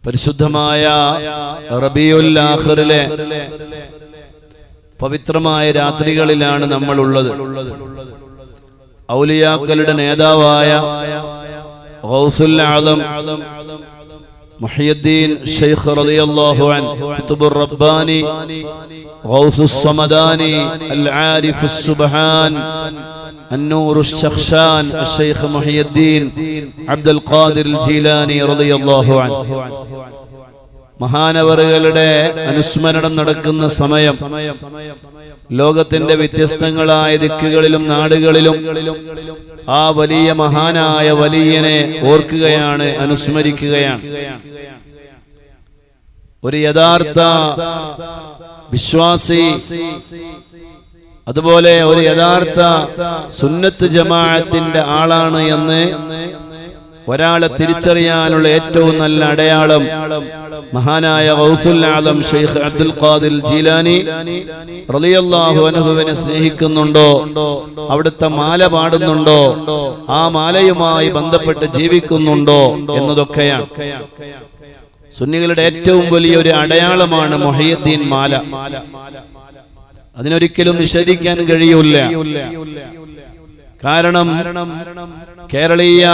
പരിശുദ്ധമായ റബീഉൽ ആഖിറിലെ പവിത്രമായ രാത്രികളിലാണ് നമ്മൾ ഉള്ളത്. ഔലിയാക്കളുടെ നേതാവായ ഗൗസുൽ ആദം മുഹയ്യിദ്ദീൻ ശൈഖ് റളിയല്ലാഹു അൻഹു ഖുതുബുർ റബ്ബാനി ഗൗസുസ് സമദാനി അൽ ആരിഫുസ് സുബ്ഹാൻ النور الشخشان الشيخ محي الدين عبد القادر الجيلاني رضي الله عنه മഹാനവറുകളുടെ അനുസ്മരണം നടക്കുന്ന സമയം ലോകത്തിന്റെ വ്യത്യസ്തങ്ങളായ ദിക്കുകളിലും നാടുകളിലും ആ വലിയ മഹാനായ വലിയനെ ഓർക്കുകയാണ്, അനുസ്മരിക്കുകയാണ്. ഒരു യഥാർത്ഥ വിശ്വാസി, അതുപോലെ ഒരു യഥാർത്ഥ സുന്നത്ത് ജമാഅത്തിന്റെ ആളാണ് എന്ന് ഒരാളെ തിരിച്ചറിയാനുള്ള ഏറ്റവും നല്ല അടയാളം മഹാനായ ഗൗസുൽ ആദം ശൈഖ് അബ്ദുൽ ഖാദിർ ജീലാനി റളിയല്ലാഹു അൻഹുവിനെ സ്നേഹിക്കുന്നുണ്ടോ, അവിടുത്തെ മാല പാടുന്നുണ്ടോ, ആ മാലയുമായി ബന്ധപ്പെട്ട് ജീവിക്കുന്നുണ്ടോ എന്നതൊക്കെയാണ്. സുന്നികളുടെ ഏറ്റവും വലിയൊരു അടയാളമാണ് മുഹയ്യിദ്ദീൻ മാല. അതിനൊരിക്കലും നിഷേധിക്കാൻ കഴിയില്ല. കാരണം കേരളീയ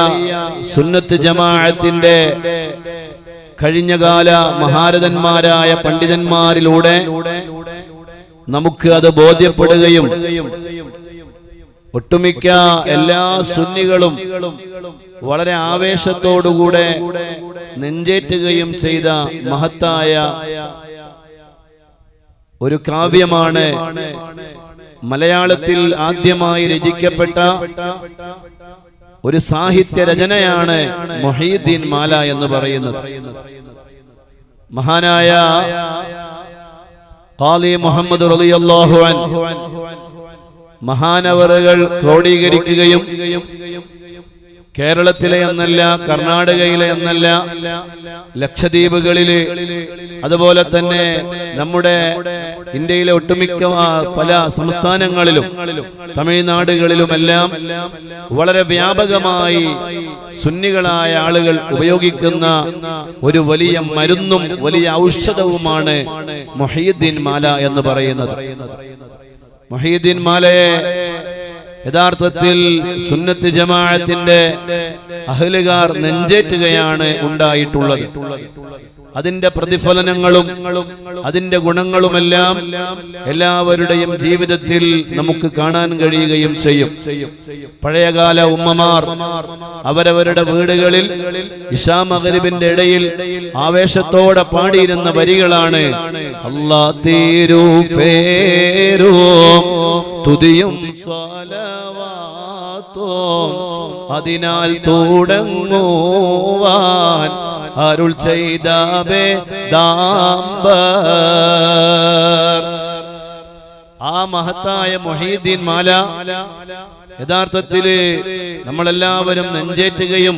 സുന്നത്ത് ജമാഅത്തിന്റെ കഴിഞ്ഞകാല മഹാരഥന്മാരായ പണ്ഡിതന്മാരിലൂടെ നമുക്ക് അത് ബോധ്യപ്പെടുകയും ഒട്ടുമിക്ക എല്ലാ സുന്നികളും വളരെ ആവേശത്തോടുകൂടെ നെഞ്ചേറ്റുകയും ചെയ്ത മഹത്തായ ഒരു കാവ്യമാണ് മലയാളത്തിൽ ആദ്യമായി രചിക്കപ്പെട്ട ഒരു സാഹിത്യ രചനയാണ് മുഹയ്യിദ്ദീൻ മാല എന്ന് പറയുന്നത്. മഹാനായ ഖാദി മുഹമ്മദ് റളിയല്ലാഹു അൻഹു മഹാനവറുകൾ ക്രോഡീകരിക്കുകയും കേരളത്തിലെ എന്നല്ല, കർണാടകയിലെ എന്നല്ല, ലക്ഷദ്വീപുകളില്, അതുപോലെ തന്നെ നമ്മുടെ ഇന്ത്യയിലെ ഒട്ടുമിക്ക പല സംസ്ഥാനങ്ങളിലും തമിഴ്നാടുകളിലുമെല്ലാം വളരെ വ്യാപകമായി സുന്നികളായ ആളുകൾ ഉപയോഗിക്കുന്ന ഒരു വലിയ മരുന്നും വലിയ ഔഷധവുമാണ് മുഹയ്യിദ്ദീൻ മാല എന്ന് പറയുന്നത്. മുഹയ്യിദ്ദീൻ മാലയെ യഥാർത്ഥത്തിൽ സുന്നത്ത് ജമാഅത്തിന്റെ അഹ്ലുകാർ നെഞ്ചേറ്റുകയാണ് ഉണ്ടായിട്ടുള്ളത്. അതിന്റെ പ്രതിഫലനങ്ങളും അതിന്റെ ഗുണങ്ങളുമെല്ലാം എല്ലാവരുടെയും ജീവിതത്തിൽ നമുക്ക് കാണാൻ കഴിയുകയും ചെയ്യും. പഴയകാല ഉമ്മമാർ അവരവരുടെ വീടുകളിൽ ഇശാ മഗ്രിബിന്റെ ഇടയിൽ ആവേശത്തോടെ പാടിയിരുന്ന വരികളാണ് അല്ലാ തീരു ഫേരോ തുതിയും സ്വലവാത്തും അതിനാൽ തുടങ്ങുവാൻ അരുൾ ചെയ്ത ആ മഹത്തായ മുഹയ്യിദ്ദീൻ മാല യഥാർത്ഥത്തില് നമ്മളെല്ലാവരും നെഞ്ചേറ്റുകയും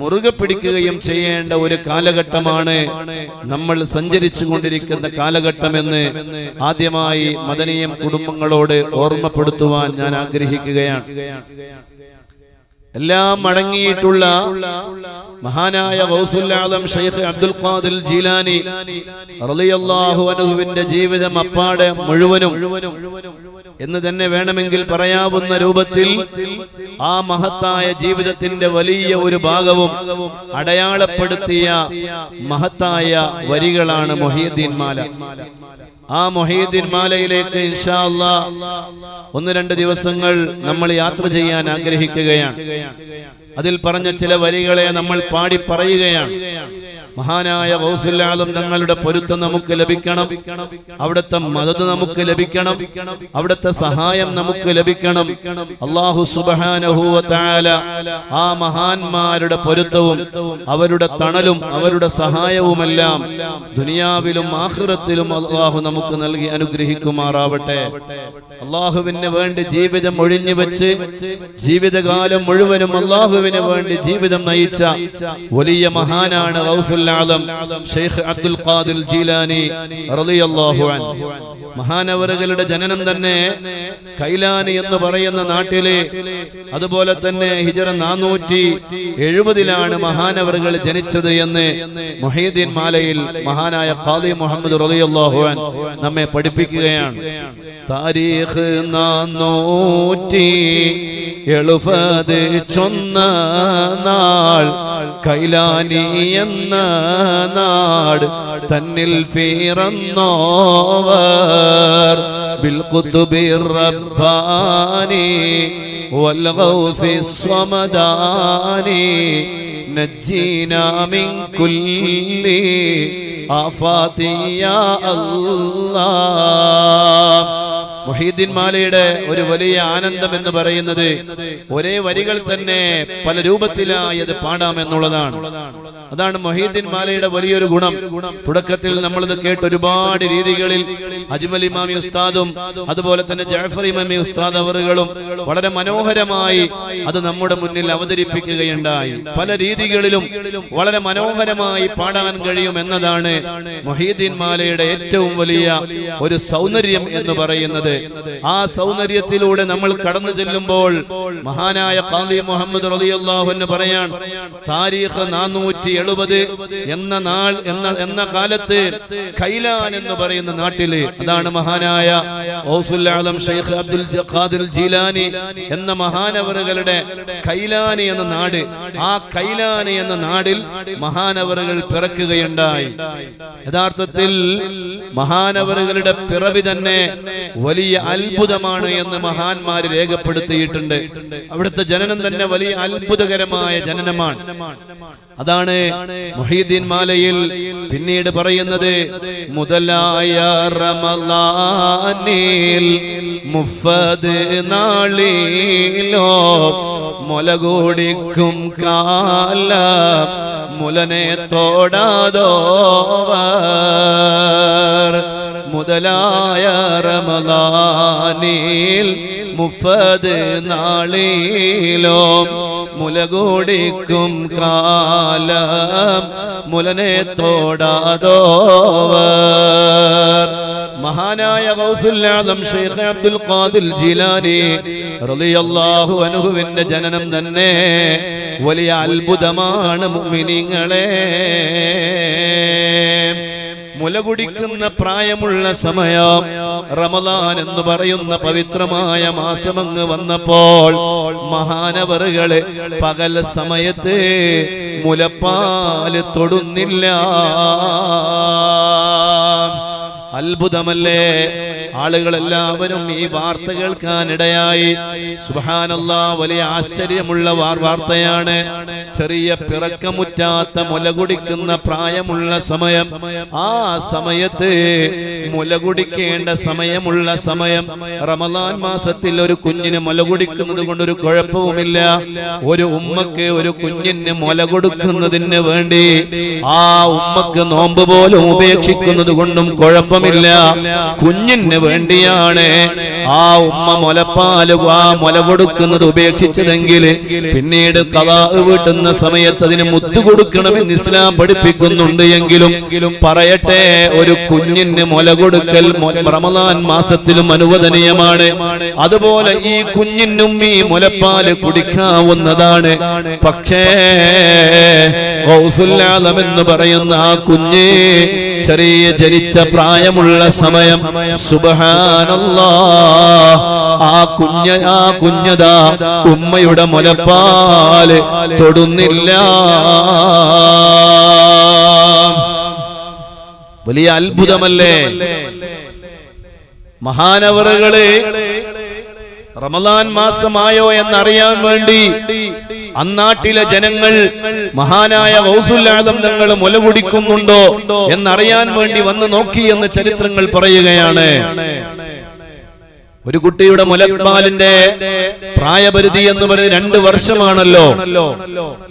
മുറുകെ പിടിക്കുകയും ചെയ്യേണ്ട ഒരു കാലഘട്ടമാണ് നമ്മൾ സഞ്ചരിച്ചു കൊണ്ടിരിക്കുന്ന കാലഘട്ടമെന്ന് ആദ്യമായി മദനിയം കുടുംബങ്ങളോട് ഓർമ്മപ്പെടുത്തുവാൻ ഞാൻ ആഗ്രഹിക്കുകയാണ്. എല്ലാം അടങ്ങിയിട്ടുള്ള മഹാനായ ഗൗസുൽ ആദം ശൈഖ് അബ്ദുൽ ഖാദിർ ജീലാനി റളിയല്ലാഹു അൻഹുവിന്റെ ജീവിതം അപ്പാടെ മുഴുവനും എന്ന് തന്നെ വേണമെങ്കിൽ പറയാവുന്ന രൂപത്തിൽ ആ മഹത്തായ ജീവിതത്തിന്റെ വലിയ ഒരു ഭാഗവും അടയാളപ്പെടുത്തിയ മഹത്തായ വരികളാണ് മുഹയ്യിദ്ദീൻ മാല. ആ മുഹയ്യിദ്ദീൻ മാലയിലേക്ക് ഇൻഷാ അല്ലാഹ് 1-2 ദിവസങ്ങൾ നമ്മൾ യാത്ര ചെയ്യാൻ ആഗ്രഹിക്കുകയാണ്. അതിൽ പറഞ്ഞ ചില വരികളെ നമ്മൾ പാടി പറയുകയാണ്. മഹാനായ ഗൗസുൽ ആദം തങ്ങളുടെ പൊരുത്തം നമുക്ക് ലഭിക്കണം, അവിടുത്തെ മദദ് നമുക്ക് ലഭിക്കണം, അവിടുത്തെ സഹായം നമുക്ക് ലഭിക്കണം. അല്ലാഹു സുബ്ഹാനഹു വ തആല ആ മഹാന്മാരുടെ പൊരുത്തവും അവരുടെ തണലും അവരുടെ സഹായവുമെല്ലാം ദുനിയാവിലും ആഖിറത്തിലും അല്ലാഹു നമുക്ക് നൽകി അനുഗ്രഹിക്കുമാറാവട്ടെ. അല്ലാഹുവിന് വേണ്ടി ജീവിതം ഒഴിഞ്ഞു വെച്ച് ജീവിതകാലം മുഴുവനും അല്ലാഹുവിന് അല്ലാഹുവിന് വേണ്ടി ജീവിതം നയിച്ച വലിയ മഹാനാണ് ഗൗസുൽ ആലം ഷെയ്ഖ് അബ്ദുൽ ഖാദിർ ജീലാനി റളിയല്ലാഹു അൻഹു. മഹാനവറുകളുടെ ജനനം തന്നെ കൈലാനി എന്ന് പറയുന്ന നാട്ടിലെ, അതുപോലെ തന്നെ ഹിജറ 470 മഹാനവറുകൾ ജനിച്ചത് എന്ന് മുഹീദ്ദീൻ മാലയിൽ മഹാനായ ഖാദി മുഹമ്മദ് റളിയല്ലാഹു അൻഹു നമ്മെ പഠിപ്പിക്കുകയാണ്. താരീഖ് 470 ചൊന്ന നാൾ കൈലാനി എന്ന നാട് തന്നിൽ ഫിറന്നോവർ ബിൽ ഖുതുബിർ റബ്ബാനി വൽ ഗൗസിസ് സ്വമദാനി നജ്ജീനാ മിൻ കുല്ലി ആഫാതി യാ അല്ലാഹ്. മുഹീദ്ദീൻ മാലയുടെ ഒരു വലിയ ആനന്ദം എന്ന് പറയുന്നത് ഒരേ വരികൾ തന്നെ പല രൂപത്തിലായി അത് പാടാമെന്നുള്ളതാണ്. അതാണ് മുഹീദ്ദീൻ മാലയുടെ വലിയൊരു ഗുണം. തുടക്കത്തിൽ നമ്മളിത് കേട്ട് ഒരുപാട് രീതികളിൽ അജ്മൽ ഇമാമി ഉസ്താദും അതുപോലെ തന്നെ ജഅഫർ ഇമാമി ഉസ്താദ് അവറുകളും വളരെ മനോഹരമായി അത് നമ്മുടെ മുന്നിൽ അവതരിപ്പിക്കുകയുണ്ടായി. പല രീതികളിലും വളരെ മനോഹരമായി പാടാൻ കഴിയും എന്നതാണ് മുഹീദ്ദീൻ മാലയുടെ ഏറ്റവും വലിയ ഒരു സൗന്ദര്യം എന്ന് പറയുന്നത്. ആ സൗന്ദര്യത്തിലൂടെ നമ്മൾ കടന്നു ചെല്ലുമ്പോൾ മഹാനായ ഖാദി മുഹമ്മദ് റളിയല്ലാഹു അൻഹു പറയാൻ, താരീഖ് 470 എന്ന കാലത്ത് കൈലാൻ എന്ന് പറയുന്ന നാട്ടില്, അതാണ് മഹാനായ ഗൗസുൽ ആലം ഷെയ്ഖ് അബ്ദുൽ ഖാദിർ ജീലാനി എന്ന മഹാനവറുകളുടെ കൈലാനി എന്ന നാട്. ആ കൈലാനി എന്ന നാടിൽ മഹാനവറുകൾ പിറക്കുകയുണ്ടായി. യഥാർത്ഥത്തിൽ മഹാനവറുകളുടെ പിറവി തന്നെ വലിയ അത്ഭുതമാണ് എന്ന് മഹാന്മാര് രേഖപ്പെടുത്തിയിട്ടുണ്ട്. അവിടുത്തെ ജനനം തന്നെ വലിയ അത്ഭുതകരമായ ജനനമാണ്. അതാണ് മുഹീദ്ദീൻ മാലയിൽ പിന്നീട് പറയുന്നത്, മുതലായ റമളാനിൽ മുഫദ് നാളിലോ മുലകൂടിക്കും കാല മുലനെ തോടാതോവർ. മുതലായ റമളാനിൽ മുഫദ് നാളിലോ മുലകൂടിക്കും കാലം മുലനെ തോടാതോവർ. മഹാനായ ഗൗസുൽ ആലം ഷെയ്ഖ് അബ്ദുൽ ഖാദിർ ജീലാനി റളിയല്ലാഹു അൻഹുവിന്റെ ജനനം തന്നെ വലിയ അത്ഭുതമാണ് മുഅ്മിനീങ്ങളെ. മുലകുടിക്കുന്ന പ്രായമുള്ള സമയം റമളാൻ എന്ന് പറയുന്ന പവിത്രമായ മാസമങ്ങ് വന്നപ്പോൾ മഹാനവറുകളെ പകൽ സമയത്ത് മുലപ്പാല് തൊടുന്നില്ല. അത്ഭുതമല്ലേ? ആളുകളെല്ലാവരും ഈ വാർത്ത കേൾക്കാനിടയായി. സുബ്ഹാനല്ലാഹ്, വലിയ ആശ്ചര്യമുള്ള വാർത്തയാണ്. ചെറിയ പിറക്കമുറ്റാത്ത മുലകുടിക്കുന്ന പ്രായമുള്ള സമയം, ആ സമയത്ത് മുലകുടിക്കേണ്ട സമയമുള്ള സമയം. റമളാൻ മാസത്തിൽ ഒരു കുഞ്ഞിന് മുലകുടിക്കുന്നത് കൊണ്ടൊരു കുഴപ്പവുമില്ല. ഒരു ഉമ്മക്ക് ഒരു കുഞ്ഞിന് മുല കൊടുക്കുന്നതിന് വേണ്ടി ആ ഉമ്മക്ക് നോമ്പ് പോലും ഉപേക്ഷിക്കുന്നത് കൊണ്ടും കുഴപ്പമില്ല. കുഞ്ഞിന് വേണ്ടിയാണ് ആ ഉമ്മ മുലപ്പാല് മുല കൊടുക്കുന്നത് ഉപേക്ഷിച്ചതെങ്കിൽ പിന്നീട് ഖളാ വീട്ടുന്ന സമയത്ത് അതിന് മുത്തു കൊടുക്കണമെന്ന് ഇസ്ലാം പഠിപ്പിക്കുന്നുണ്ട്. എങ്കിലും പറയട്ടെ, ഒരു കുഞ്ഞിന് മുല കൊടുക്കൽ റമളാൻ മാസത്തിലും അനുവദനീയമാണ്. അതുപോലെ ഈ കുഞ്ഞിനും ഈ മുലപ്പാല് കുടിക്കാവുന്നതാണ്. പക്ഷേ ഗൗസുൽ ആലം എന്ന് പറയുന്ന ആ കുഞ്ഞ് ചെറിയ ജനിച്ച പ്രായമുള്ള സമയം, സുബ്ഹാനല്ലാഹ്, ആ കുഞ്ഞതാ ഉമ്മയുടെ മുലപ്പാല് തൊടുന്നില്ല. വലിയ അത്ഭുതമല്ലേ? മഹാനവറുകളെ റമളാൻ മാസമായോ എന്നറിയാൻ വേണ്ടി അന്നാട്ടിലെ ജനങ്ങൾ മഹാനായ ഗൗസുൽ ആലം തങ്ങൾ മുല കുടിക്കുന്നുണ്ടോ എന്നറിയാൻ വേണ്ടി വന്ന് നോക്കി എന്ന് ചരിത്രങ്ങൾ പറയുകയാണ്. ഒരു കുട്ടിയുടെ മുലപ്പാലിന്റെ പ്രായപരിധി എന്ന് പറയുന്നത് 2 വർഷമാണല്ലോ.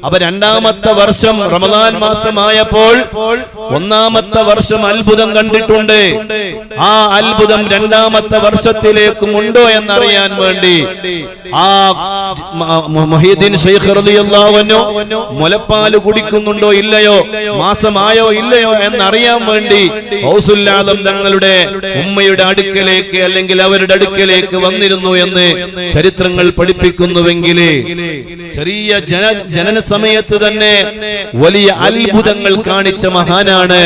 അപ്പൊ 2ാമത്തെ വർഷം റമദാൻ മാസമായപ്പോൾ 1ാമത്തെ വർഷം അത്ഭുതം കണ്ടിട്ടുണ്ട്. ആ അത്ഭുതം 2ാമത്തെ വർഷത്തിലേക്കും ഉണ്ടോ എന്നറിയാൻ വേണ്ടി ആ മുഹീദ്ദീൻ ശൈഖ് റളിയല്ലാഹു അൻഹു മുലപ്പാൽ കുടിക്കുന്നുണ്ടോ ഇല്ലയോ, മാസമായോ ഇല്ലയോ എന്നറിയാൻ വേണ്ടി ഗൗസുൽ ആദം തങ്ങളുടെ ഉമ്മയുടെ അടുക്കലേക്ക് അല്ലെങ്കിൽ അവരുടെ അടുക്കലേക്ക് വന്നിരുന്നു എന്ന് ചരിത്രങ്ങൾ പഠിപ്പിക്കുന്നുവെങ്കിൽ ചെറിയ ജനന സമയത്ത് തന്നെ വലിയ അത്ഭുതങ്ങൾ കാണിച്ച മഹാനാണ്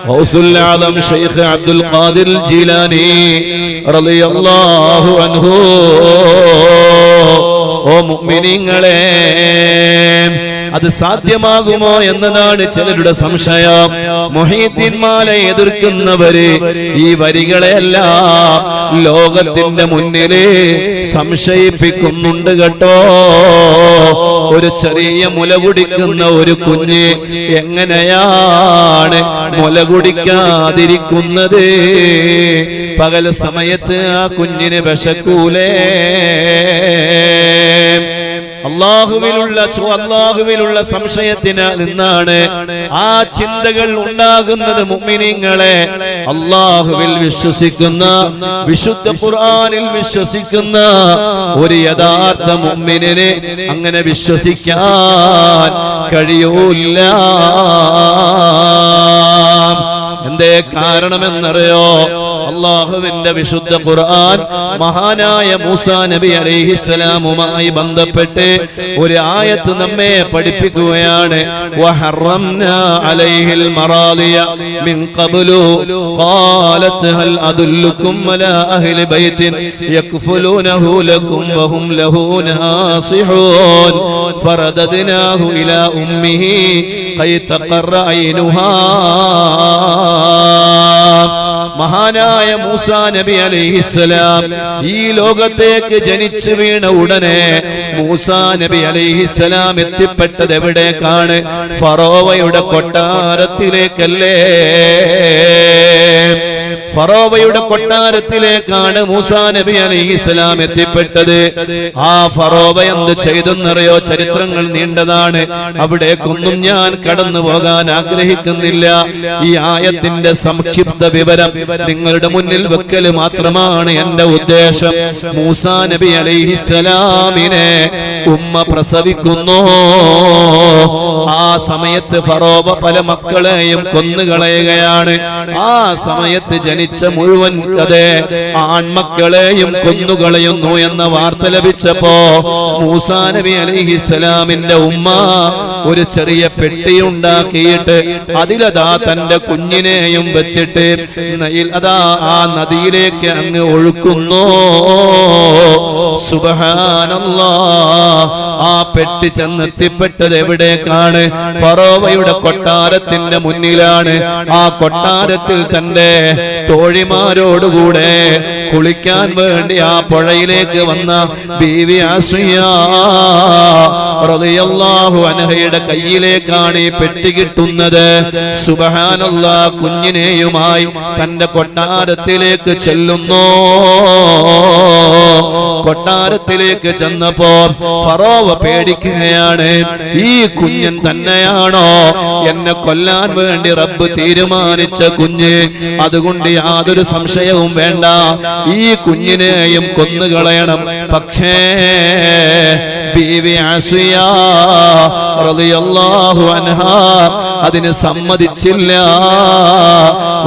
ഗൗസുൽ ആദം ശൈഖ് അബ്ദുൽ ഖാദിർ ജീലാനി റളിയല്ലാഹു അൻഹു. ഓ മുഅ്മിനീങ്ങളെ, അത് സാധ്യമാകുമോ എന്നതാണ് ചിലരുടെ സംശയം. മുഹീദ്ദീൻമാരെ എതിർക്കുന്നവര് ഈ വരികളെല്ലാം ലോകത്തിന്റെ മുന്നില് സംശയിപ്പിക്കുന്നുണ്ട് കേട്ടോ. ഒരു ചെറിയ മുല കുടിക്കുന്ന ഒരു കുഞ്ഞ് എങ്ങനെയാണ് മുല കുടിക്കാതിരിക്കുന്നത്? പകൽ സമയത്ത് ആ കുഞ്ഞിന് വിശക്കൂലേ? അല്ലാഹുവിലുള്ള സംശയത്തിന് നിന്നാണ് ആ ചിന്തകൾ ഉണ്ടാകുന്നത്. മുഅ്മിനീങ്ങളെ, അല്ലാഹുവിൽ വിശ്വസിക്കുന്ന, വിശുദ്ധ ഖുർആനിൽ വിശ്വസിക്കുന്ന ഒരു യഥാർത്ഥ മുഅ്മിനിനെ അങ്ങനെ വിശ്വസിക്കാൻ കഴിയൂല. എന്തേ കാരണമെന്നറിയോ? അല്ലാഹുവിന്റെ വിശുദ്ധ ഖുർആൻ മഹാനായ മൂസാ നബി അലൈഹിസ്സലാമുമായി ബന്ധപ്പെട്ട് ഒരു ആയത്ത് നമ്മെ പഠിപ്പിക്കുകയാണ്. വഹറംനാ അലൈഹിൽ മറാദിയ മിൻ ഖബ്ലു ഖാലത് ഹൽ അദുല്ലുകും അലാ അഹ്ലി ബൈത്തിൻ യക്ഫുലൂനഹു ലകും വഹും ലഹു നാസിഹൂൻ ഫറദദ്നാഹു ഇലാ ഉമ്മിഹി ഖൈ തഖറ ഐനുഹാ. മഹാനായ മൂസാ നബി അലൈഹിസ്സലാം ഈ ലോകത്തേക്ക് ജനിച്ചു വീണ ഉടനെ മൂസാ നബി അലൈഹിസ്സലാം എത്തിപ്പെട്ടത് എവിടേക്കാണ്? ഫറോവയുടെ കൊട്ടാരത്തിലേക്കല്ലേ? ഫറോവയുടെ കൊട്ടാരത്തിലേക്കാണ് മൂസാ നബി അലൈഹിസ്സലാം എത്തിപ്പെട്ടത്. ആ ഫറോവ എന്ത് ചെയ്തെന്നറിയോ? ചരിത്രങ്ങൾ നീണ്ടതാണ്, അവിടേക്കൊന്നും ഞാൻ കടന്നു പോകാൻ ആഗ്രഹിക്കുന്നില്ല. ഈ ആയത്തിന്റെ സംക്ഷിപ്ത വിവരം നിങ്ങളുടെ മുന്നിൽ വെക്കൽ മാത്രമാണ് എന്റെ ഉദ്ദേശം. മൂസാ നബി അലൈഹിസ്സലാമിനെ ഉമ്മ പ്രസവിക്കുന്നു. ആ സമയത്ത് ഫറോവ പല മക്കളെയും കൊന്നുകളയുകയാണ്. ആ സമയത്ത് ജനിച്ച മുഴുവൻ ആൺമക്കളെയും കൊന്നുകളയുന്നു എന്ന വാർത്ത ലഭിച്ചപ്പോ മൂസാ നബി അലൈഹിസ്സലാമിന്റെ ഉമ്മ ഒരു ചെറിയ പെട്ടി ഉണ്ടാക്കിയിട്ട് അതിലതാ തന്റെ കുഞ്ഞിനെയും വെച്ചിട്ട് അതാ ആ നദിയിലേക്ക് അങ്ങ് ഒഴുക്കുന്നു. സുബ്ഹാനല്ലാഹ്. ആ പെട്ടി ചെന്നെത്തിപ്പെട്ടത് എവിടേക്കാണ്? ഫറോവയുടെ കൊട്ടാരത്തിന്റെ മുന്നിലാണ്. ആ കൊട്ടാരത്തിൽ തന്റെ തോഴിമാരോടുകൂടെ കുളിക്കാൻ വേണ്ടി ആ പുഴയിലേക്ക് വന്ന ബീവി ആസിയ റളിയല്ലാഹു അൻഹയുടെ കയ്യിലേക്കാണ് ഈ പെട്ടി കിട്ടുന്നത്. സുബ്ഹാനല്ലാഹ്. കുഞ്ഞിനെയുമായി തന്റെ കൊട്ടാരത്തിലേക്ക് ചെല്ലുന്നു. കൊട്ടാരത്തിലേക്ക് ചെന്നപ്പോ ഫറോവ പേടിക്കുകയാണ്. ഈ കുഞ്ഞൻ തന്നെയാണോ എന്നെ കൊല്ലാൻ വേണ്ടി റബ്ബ് തീരുമാനിച്ച കുഞ്ഞ്? അതുകൊണ്ട് യാതൊരു സംശയവും വേണ്ട, ഈ കുഞ്ഞിനെയും കൊന്നുകളയണം. പക്ഷേ ബീവി ആസിയ റളിയല്ലാഹു അൻഹാ അതിന് സമ്മതിച്ചില്ല.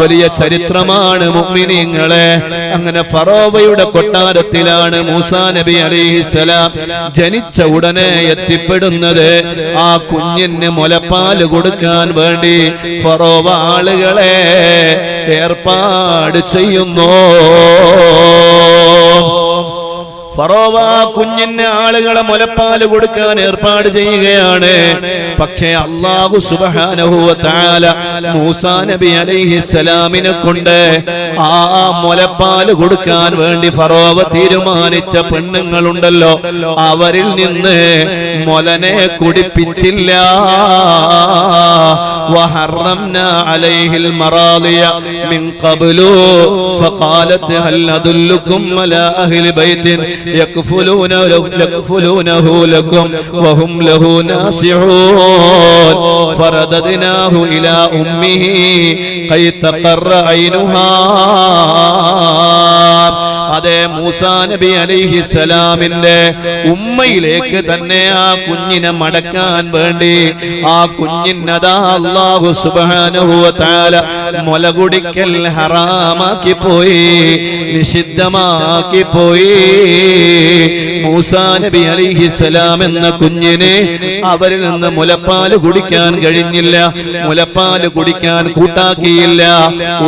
വലിയ ചരിത്രമാണ് മുഅ്മിനീങ്ങളെ. അങ്ങനെ ഫറോവയുടെ കൊട്ടാരത്തിലാണ് മൂസാ നബി അലൈഹിസ്സലാം ജനിച്ച ഉടനെ എത്തിപ്പെടുന്നത്. ആ കുഞ്ഞിന് മുലപ്പാൽ കൊടുക്കാൻ വേണ്ടി ഫറോവ ആളുകളെ ഏർപ്പാട് ചെയ്യുന്നു. ഫറോവ കുഞ്ഞിന് ആളുകളെ മുലപ്പാല് കൊടുക്കാൻ ഏർപ്പാട് ചെയ്യുകയാണ്. പക്ഷേ അല്ലാഹു സുബ്ഹാനഹു വ തആല മൂസാ നബി അലൈഹിസ്സലാമിനെ കൊണ്ട് ആ മുലപ്പാല് കൊടുക്കാൻ വേണ്ടി ഫറോവ തീരുമാനിച്ച പെണ്ണുങ്ങളുണ്ടല്ലോ, അവരിൽ നിന്ന് മുലനെ കുടിപ്പിച്ചില്ല. وحرمنا عليه المراضي من قبل فقالت هل أدلكم على أهل بيت يكفلونه لكم وهم له ناصحون فرددناه إلى أمه كي تقر عينها. അതേ മൂസാ നബി അലൈഹിസ്സലാമിന്റെ ഉമ്മയിലേക്ക് തന്നെ ആ കുഞ്ഞിനെ മടക്കാൻ വേണ്ടി ആ കുഞ്ഞിനതാ അല്ലാഹു സുബ്ഹാനഹു വ തആല മുല കുടിക്കൽ ഹറാമാക്കി പോയി, നിഷിദ്ധമാക്കി പോയി. മൂസാ നബി അലൈഹിസ്സലാം എന്ന കുഞ്ഞിനെ അവരിൽ നിന്ന് മുലപ്പാല് കുടിക്കാൻ കഴിഞ്ഞില്ല, മുലപ്പാല് കുടിക്കാൻ കൂട്ടാക്കിയില്ല.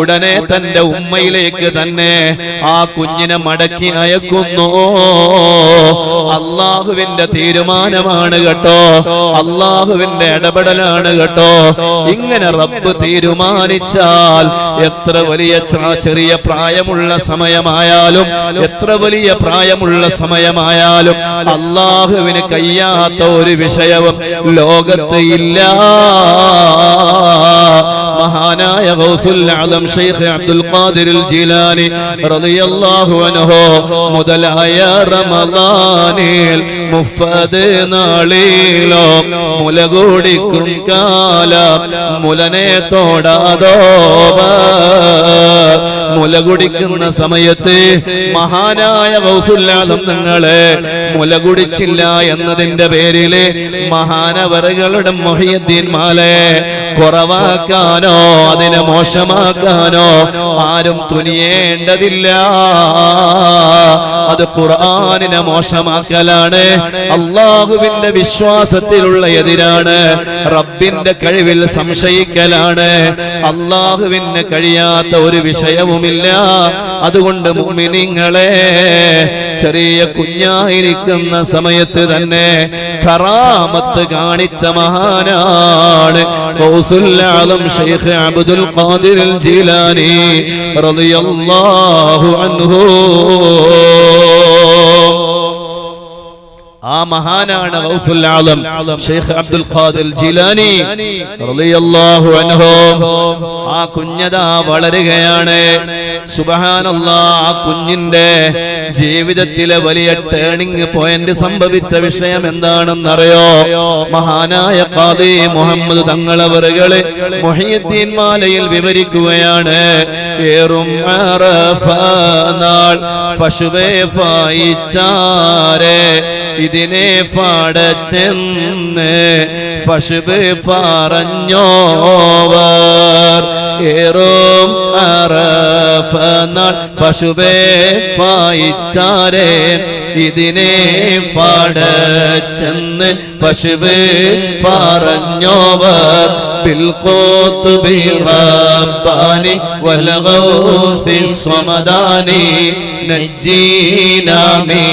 ഉടനെ തന്റെ ഉമ്മയിലേക്ക് തന്നെ ആ കുഞ്ഞിനെ മടക്കി അയക്കുന്നു. അല്ലാഹുവിന്റെ തീരുമാനമാണ് കേട്ടോ, അല്ലാഹുവിന്റെ ഇടപെടലാണ് കേട്ടോ. ഇങ്ങനെ റബ്ബ് തീരുമാനിച്ചാൽ എത്ര വലിയ ചെറിയ പ്രായമുള്ള സമയമായാലും എത്ര വലിയ പ്രായമുള്ള സമയമായാലും അല്ലാഹുവിന് കഴിയാത്ത ഒരു വിഷയവും ലോകത്ത് ഇല്ല. മഹാനായ ഗൗസുൽ ആലം ശൈഖ് അബ്ദുൽ ഖാദിർ ജീലാനി റളിയല്ലാഹു അൻഹു മുതലായ റമളാനിൽ മുഫദ് നാളിലോ മുല കുടിക്കും കാലം മുലനെ തോടാതോ. മുല കുടിക്കുന്ന സമയത്ത് മഹാനായ ഗൗസുൽ ആലം നിങ്ങളെ മുല കുടിച്ചില്ല എന്നതിന്റെ പേരില് മഹാനവറുകളുടെ മുഹിയുദ്ദീൻ മാലെ കുറവാക്കാനോ അതിനെ മോശമാക്കാനോ ആരും തുനിയേണ്ടതില്ല. അത് ഖുർആനിനെ മോശമാക്കലാണ്, അല്ലാഹുവിന്റെ വിശ്വാസത്തിലുള്ള എതിരാണ്, റബ്ബിന്റെ കഴിവിൽ സംശയിക്കലാണ്. അല്ലാഹുവിന് കഴിയാത്ത ഒരു വിഷയവുമില്ല. അതുകൊണ്ട് മുഅ്മിനീങ്ങളെ, ചെറിയ കുഞ്ഞായിരിക്കുന്ന സമയത്ത് തന്നെ കറാമത്ത് കാണിച്ച മഹാനാണ് ഗൗസുൽ ആലം ശൈഖ് അബ്ദുൽ ഖാദിർ ജീലാനി റളിയല്ലാഹു അൻഹു. ആ മഹാനാണ് ഗൗസുൽ ആലം ശൈഖ് അബ്ദുൽ ഖാദിർ ജീലാനി റളിയല്ലാഹു അൻഹു. ആ കുഞ്ഞതാ വളരുകയാണ്. സുബ്ഹാനല്ലാഹ്, ആ കുഞ്ഞിന്റെ ജീവിതത്തിലെ വലിയ ടേണിംഗ് പോയിന്റ് സംഭവിച്ച വിഷയം എന്താണെന്നറിയോ? മഹാനായ ഖാദി മുഹമ്മദ് തങ്ങളവറുകള് മുഹിയുദ്ദീൻ മാലയിൽ വിവരിക്കുകയാണ്. ഏറും അറഫ നാൾ ഫശുബേ ഫായിച്ചാരെ ഇതിനെ പാടച്ചെന്ന് ഫശുബ് പറഞ്ഞോവർ. ഏറും അറഫ നാൾ ഫശുബേ ഫായിച്ചാരെ ഇതിനെ പാടച്ചെന്ന് ഫശുബ് പറഞ്ഞോവർ. بالقطب رباني والغوث الصمداني نجينا من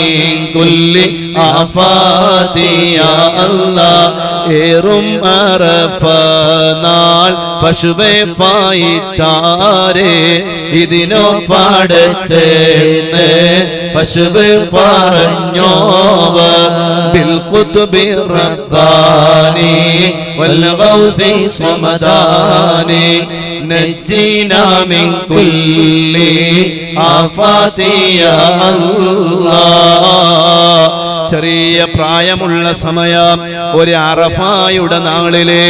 كل آفات يا الله. ഏറും അറഫ നാൾ ഫശുബേ ഫായിച്ചാരെ ഇതിനോ പാടച്ചെന്ന് ഫശുബ് പറഞ്ഞോവർ. ബിൽഖുത്ബി റബ്ബാനി വൽഗൗസി സമദാനി നജ്ജിനാ മിൻ കുല്ലി ആഫാതി യാ അല്ലാഹ്. ചെറിയ പ്രായമുള്ള സമയം ഒരു അറഫായുടെ നാളില്,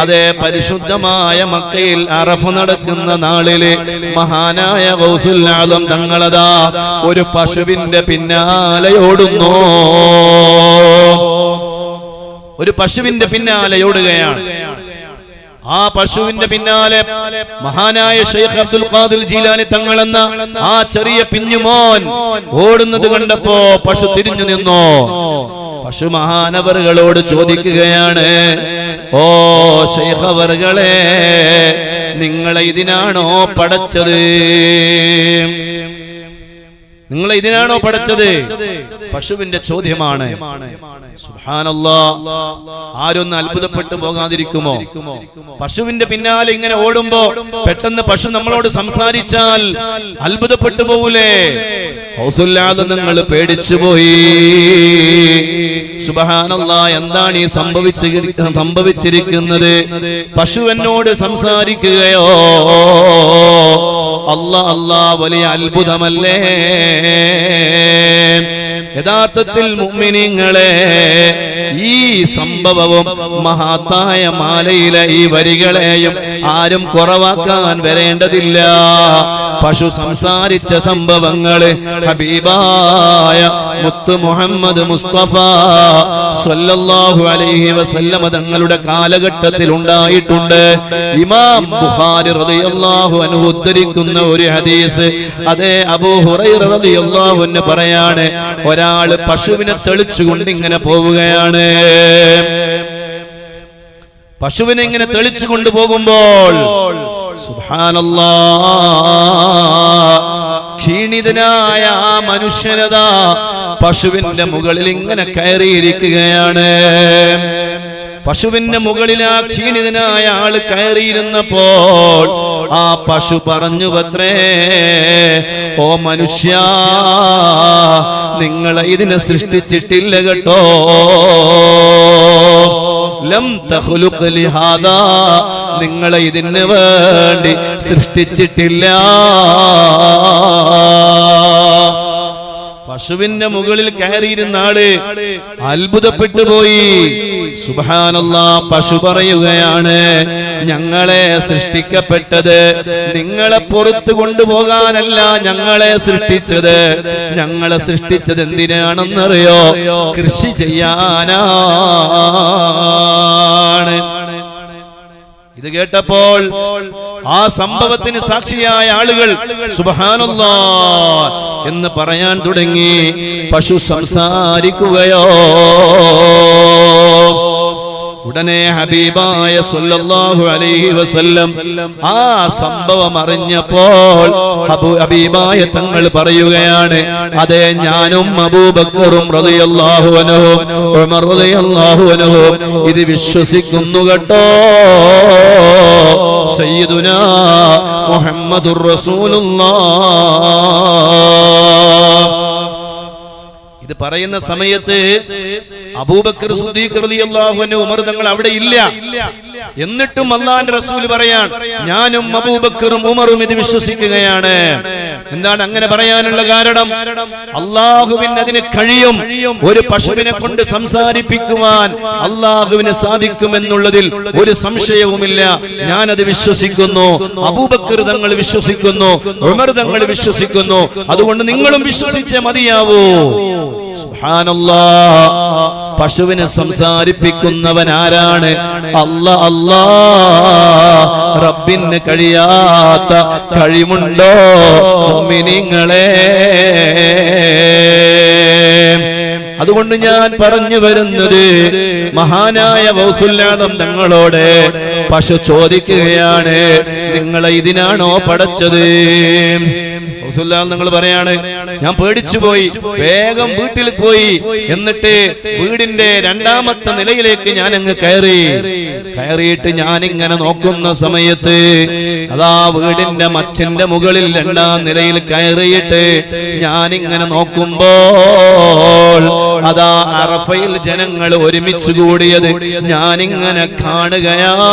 അതേ പരിശുദ്ധമായ മക്കയിൽ അറഫ നടക്കുന്ന നാളില് മഹാനായ ഗൗസുൽ ആലം തങ്ങളതാ ഒരു പശുവിന്റെ പിന്നാലെ ഓടുന്നു. ഒരു പശുവിന്റെ പിന്നാലെ ഓടുകയാണ്. ആ പശുവിന്റെ പിന്നാലെ മഹാനായ ശൈഖ് അബ്ദുൽ ഖാദിർ ജീലാനി തങ്ങളെന്ന ആ ചെറിയ പിഞ്ഞുമോൻ ഓടുന്നത് കണ്ടപ്പോ പശു തിരിഞ്ഞു നിന്നു. പശു മഹാനവറുകളോട് ചോദിക്കുകയാണ്, ഓ ശൈഖ് അവറുകളെ, നിങ്ങളെ ഇതിനാണോ പടച്ചത്? നിങ്ങളെ ഇതിനാണോ പഠിച്ചത്? പശുവിന്റെ ചോദ്യമാണ്. സുബ്ഹാനല്ലാഹ്, ആരൊന്ന് അത്ഭുതപ്പെട്ടു പോകാതിരിക്കുമോ? പശുവിന്റെ പിന്നാലെ ഇങ്ങനെ ഓടുമ്പോ പെട്ടെന്ന് പശു നമ്മളോട് സംസാരിച്ചാൽ അത്ഭുതപ്പെട്ടു പോകൂലേ? നിങ്ങൾ പേടിച്ചുപോയി. സുബ്ഹാനല്ലാഹ്, എന്താണ് ഈ സംഭവിച്ചിരിക്കുന്നത്? പശു എന്നോട് സംസാരിക്കുകയോ? അല്ലാഹ്, വലിയ അത്ഭുതമല്ലേ? യഥാർത്ഥത്തിൽ മുഅ്മിനീങ്ങളെ, ഈ സംഭവവും മഹത്തായ മാലയിലെ ഈ വരികളെയും ആരും കുറവാക്കാൻ വരേണ്ടതില്ല. പശു സംസാരിച്ച സംഭവങ്ങൾ ഹബീബായ മുത്ത് മുഹമ്മദ് മുസ്തഫ സ്വല്ലല്ലാഹു അലൈഹി വസല്ലം തങ്ങളുടെ കാലഘട്ടത്തിൽ ഉണ്ടായിട്ടുണ്ട്. ഇമാം ബുഖാരി റളിയല്ലാഹു അൻഹു ഉദ്ധരിക്കുന്ന ഒരു ഹദീസ്, അതേ അബൂ ഹുറൈറ റളിയല്ലാഹു അൻഹു പറയാണ്, ഒരാള് പശുവിനെ തെളിച്ചുകൊണ്ട് ഇങ്ങനെ പോവുകയാണ്. പശുവിനെ ഇങ്ങനെ തെളിച്ചു കൊണ്ടുപോകുമ്പോൾ സുബ്ഹാനല്ലാഹ്, ക്ഷീണിതനായ ആ മനുഷ്യനതാ പശുവിന്റെ മുകളിൽ ഇങ്ങനെ കയറിയിരിക്കുകയാണ്. പശുവിന്റെ മുകളിൽ ആ ക്ഷീണിതനായ ആള് കയറിയിരുന്നപ്പോൾ ആ പശു പറഞ്ഞുവത്രേ, ഓ മനുഷ്യ, നിങ്ങളെ ഇതിനെ സൃഷ്ടിച്ചിട്ടില്ല കേട്ടോ. ലം തഖ്ലുഖ് ലിഹാദാ, നിങ്ങളെ ഇതിന് വേണ്ടി സൃഷ്ടിച്ചിട്ടില്ല. പശുവിന്റെ മുകളിൽ കയറിയിരുന്ന ആള് അത്ഭുതപ്പെട്ടു പോയി. സുബ്ഹാനല്ലാഹ്, പശു പറയുകയാണ്, ഞങ്ങളെ സൃഷ്ടിക്കപ്പെട്ടത് നിങ്ങളെ പുറത്തു കൊണ്ടുപോകാനല്ല ഞങ്ങളെ സൃഷ്ടിച്ചത്. ഞങ്ങളെ സൃഷ്ടിച്ചത് എന്തിനാണെന്നറിയോ? കൃഷി ചെയ്യാനാണ്. ഇത് കേട്ടപ്പോൾ ആ സംഭവത്തിന് സാക്ഷിയായ ആളുകൾ സുബ്ഹാനല്ലാഹ് എന്ന് പറയാൻ തുടങ്ങി. പശു സംസാരിക്കുകയോ? ഉടനെ ഹബീബായ സ്വല്ലല്ലാഹു അലൈഹി വസല്ലം ആ സംഭവം അറിഞ്ഞപ്പോൾ ഹബീബായ തങ്ങൾ പറയുകയാണ്, അതെ, ഞാനും അബൂബക്കറും റളിയല്ലാഹു അൻഹു, ഉമർ റളിയല്ലാഹു അൻഹു ഇത് വിശ്വസിക്കുന്നു കേട്ടോ. സയ്യിദുനാ മുഹമ്മദുർ റസൂലുള്ളാഹ്. ഇത് പറയുന്ന സമയത്ത് അബൂബക്കർ സിദ്ദീഖ് റളിയല്ലാഹു അൻഹു, ഉമർ തങ്ങൾ അവിടെ ഇല്ല. എന്നിട്ടും അല്ലാഹുവിന്റെ റസൂൽ പറയാൻ, ഞാനും അബൂബക്കറും ഉമറും ഇത് വിശ്വസിക്കുകയാണ്. എന്താണ് അങ്ങനെ പറയാനുള്ള കാരണം? അല്ലാഹുവിന് അതിന് കഴിയും. ഒരു പശുവിനെ കൊണ്ട് സംസാരിപ്പിക്കുവാൻ അല്ലാഹുവിന് സാധിക്കുമെന്നുള്ളതിൽ ഒരു സംശയവുമില്ല. ഞാനത് വിശ്വസിക്കുന്നു. അബൂബക്കർ തങ്ങൾ വിശ്വസിക്കുന്നു, ഉമർ തങ്ങൾ വിശ്വസിക്കുന്നു. അതുകൊണ്ട് നിങ്ങളും വിശ്വസിച്ചേ മതിയാവൂ. സുബ്ഹാനല്ലാഹ്, പശുവിനെ സംസാരിപ്പിക്കുന്നവൻ ആരാണ്? അല്ലാഹ്. റബ്ബിന് കഴിയാത്ത കഴിവുണ്ടോ മുഅ്മിനീങ്ങളെ? അതുകൊണ്ട് ഞാൻ പറഞ്ഞു വരുന്നത്, മഹാനായ ഗൗസുൽ ആദം തങ്ങളോട് പശു ചോദിക്കുകയാണ്, നിങ്ങളെ ഇതിനാണോ പടച്ചത്? നിങ്ങൾ പറയാണ്, ഞാൻ പേടിച്ചുപോയി, വേഗം വീട്ടിൽ പോയി. എന്നിട്ട് വീടിന്റെ രണ്ടാമത്തെ നിലയിലേക്ക് ഞാൻ അങ്ങ് കയറിയിട്ട് ഞാനിങ്ങനെ നോക്കുന്ന സമയത്ത് അതാ വീടിന്റെ മച്ചിന്റെ മുകളിൽ രണ്ടാം നിലയിൽ കയറിയിട്ട് ഞാനിങ്ങനെ നോക്കുമ്പോൾ അതാ അറഫയിൽ ജനങ്ങൾ ഒരുമിച്ച് കൂടിയത് ഞാനിങ്ങനെ കാണുകയാണ്.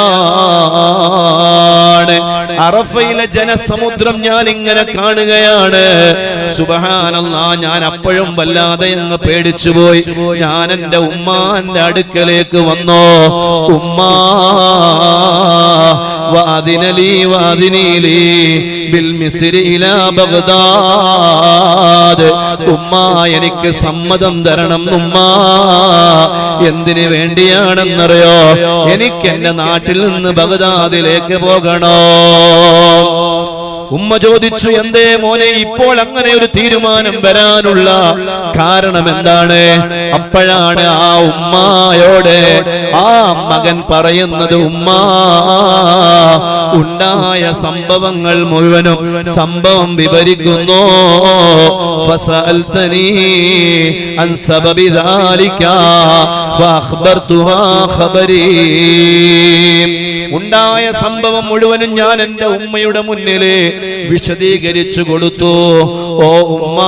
അറഫയിലെ ജനസമുദ്രം ഞാനിങ്ങനെ കാണുകയാണ്. സുബ്ഹാനല്ലാഹ്, ഞാൻ അപ്പോഴും വല്ലാതെ അങ്ങ് പേടിച്ചുപോയി. ഞാൻ എന്റെ ഉമ്മാന്റെ അടുക്കലേക്ക് വന്നോ, ഉമ്മാ വാദിനലി ബിൽ മിസ്രി ഇലാ ബഗ്ദാദ്, ഉമ്മാ എനിക്ക് സമ്മതം തരണം ഉമ്മാ. എന്തിനു വേണ്ടിയാണെന്നറിയോ? എനിക്ക് എന്റെ നാട്ടിൽ നിന്ന് ബഗ്ദാദിലേക്ക് പോകണോ. ഉമ്മ ചോദിച്ചു, എന്തേ മോനെ ഇപ്പോൾ അങ്ങനെ ഒരു തീരുമാനം വരാനുള്ള കാരണം എന്താണ്? അപ്പോഴാണ് ആ ഉമ്മയോട് ആ മകൻ പറയുന്നത്, ഉമ്മ, ഉണ്ടായ സംഭവങ്ങൾ മുഴുവനും സംഭവം വിവരിക്കുന്നു. ഫസഅൽതനീ അൻ സബബി ദാലിക ഫഅഖ്ബർതുഹാ ഖബരീ. ഉണ്ടായ സംഭവം മുഴുവനും ഞാൻ എന്റെ ഉമ്മയുടെ മുന്നില് വിശദീകരിച്ചു കൊടുത്തു. ഓ ഉമ്മ,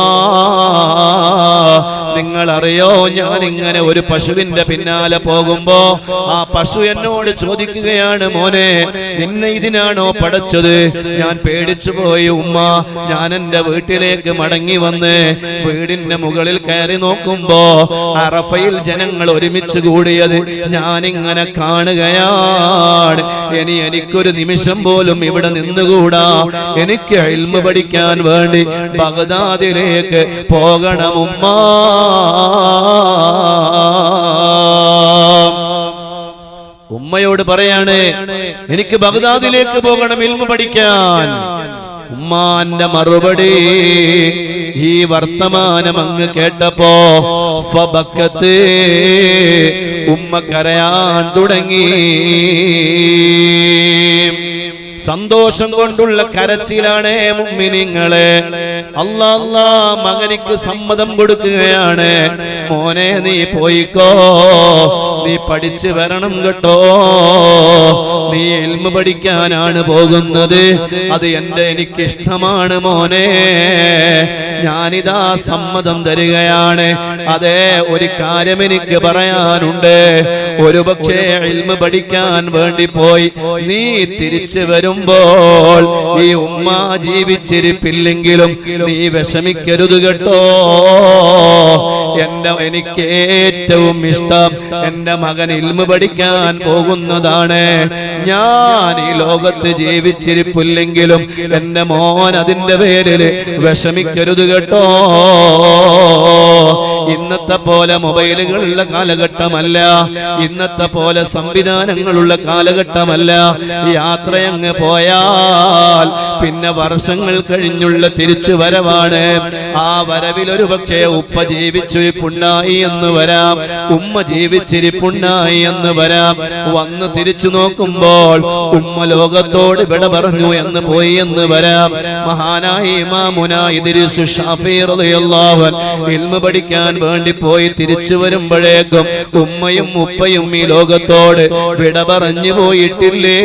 നിങ്ങളറിയോ, ഞാൻ ഇങ്ങനെ ഒരു പശുവിന്റെ പിന്നാലെ പോകുമ്പോ ആ പശു എന്നോട് ചോദിക്കുകയാണ്, മോനെ, നിന്നെ ഇതിനാണോ പടച്ചത്? ഞാൻ പേടിച്ചു പോയി ഉമ്മ. ഞാൻ എന്റെ വീട്ടിലേക്ക് മടങ്ങി വന്ന് വീടിന്റെ മുകളിൽ കയറി നോക്കുമ്പോ അറഫയിൽ ജനങ്ങൾ ഒരുമിച്ച് കൂടിയത് ഞാനിങ്ങനെ കാണുകയാണ്. ഇനി എനിക്കൊരു നിമിഷം പോലും ഇവിടെ നിന്നുകൂടാ. എനിക്ക് ഇൽമു പഠിക്കാൻ വേണ്ടി ബഗ്ദാദിലേക്ക് പോകണം ഉമ്മ. ഉമ്മയോട് പറയാണ്, എനിക്ക് ബഗ്ദാദിലേക്ക് പോകണം ഇൽമു പഠിക്കാൻ. ഉമ്മാന്റെ മറുപടി, ഈ വർത്തമാനം അങ്ങ് കേട്ടപ്പോ ഫബക്കത്ത്, ഉമ്മ കരയാൻ തുടങ്ങി. സന്തോഷം കൊണ്ടുള്ള കരച്ചിലാണ് മുഅ്മിനീങ്ങളെ. അല്ലാഹ് മകനിക്ക് സമ്മതം കൊടുക്കുകയാണ്, മോനെ നീ പോയിക്കോ, നീ പഠിച്ചു വരണം കേട്ടോ, നീ ഇൽമു പഠിക്കാനാണ് പോകുന്നത്, അത് എനിക്കിഷ്ടമാണ് മോനെ, ഞാനിതാ സമ്മതം തരികയാണ്. അതേ, ഒരു കാര്യം എനിക്ക് പറയാനുണ്ട്. ഒരുപക്ഷേ ഇൽമു പഠിക്കാൻ വേണ്ടി പോയി നീ തിരിച്ചു വരുമ്പോൾ ഈ ഉമ്മ ജീവിച്ചിരിപ്പില്ലെങ്കിലും നീ വിഷമിക്കരുത് കേട്ടോ. എനിക്ക് ഏറ്റവും ഇഷ്ടം എന്റെ മകൻ ഇൽമു പഠിക്കാൻ പോകുന്നതാണ്. ഞാൻ ഈ ലോകത്ത് ജീവിച്ചിരിപ്പില്ലെങ്കിലും എന്റെ മോൻ അതിന്റെ പേരിൽ വിഷമിക്കരുത് കേട്ടോ. ഇന്നത്തെ പോലെ മൊബൈലുകളുള്ള കാലഘട്ടമല്ല, ഇന്നത്തെ പോലെ സംവിധാനങ്ങളുള്ള കാലഘട്ടമല്ല. യാത്രയങ്ങ് പോയാൽ പിന്നെ വർഷങ്ങൾ കഴിഞ്ഞുള്ള തിരിച്ചു വരവാണ്. ആ വരവിൽ ഒരു പക്ഷേ ഉപ്പ ജീവിച്ചിരിപ്പുണ്ടായി എന്ന് വരാം, ഉമ്മ ജീവിച്ചിരിപ്പുണ്ടായി എന്ന് വരാം. വന്ന് തിരിച്ചു നോക്കുമ്പോൾ ഉമ്മ ലോകത്തോട് വിട പറഞ്ഞു എന്ന് പോയി എന്ന് വരാം. മഹാനായ ഇമാമുനാ ഇദ്രീസ് ശാഫിഈ റളിയല്ലാഹു അൻഹു ഇൽമു പഠിക്കാൻ വേണ്ടി പോയി തിരിച്ചു വരുമ്പോഴേക്കും ഉമ്മയും ഉപ്പയും ഈ ലോകത്തോട് വിട പറഞ്ഞു പോയിട്ടില്ലേ?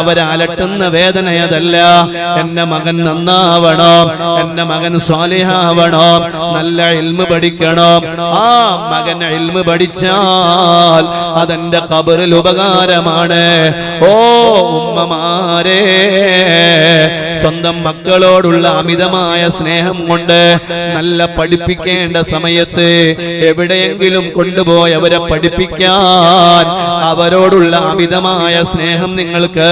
അവരലട്ടുന്ന വേദനയതല്ല. എന്റെ മകൻ നന്നാവണം, എന്റെ മകൻ സ്വാലിഹാവണം, നല്ല ഇൽമു പഠിക്കണം. ആ മകൻ ഇൽമു പഠിച്ചാൽ അതെന്റെ ഖബറിൽ ഉപകാരമാണ്. ഓ ഉമ്മമാരെ, സ്വന്തം മക്കളോടുള്ള അമിതമായ സ്നേഹം കൊണ്ട് നല്ല പഠിപ്പിക്കേണ്ട സമയത്ത് എവിടെയെങ്കിലും കൊണ്ടുപോയി അവരെ പഠിപ്പിക്കാൻ അവരോടുള്ള അമിതമായ സ്നേഹം നിങ്ങൾക്ക്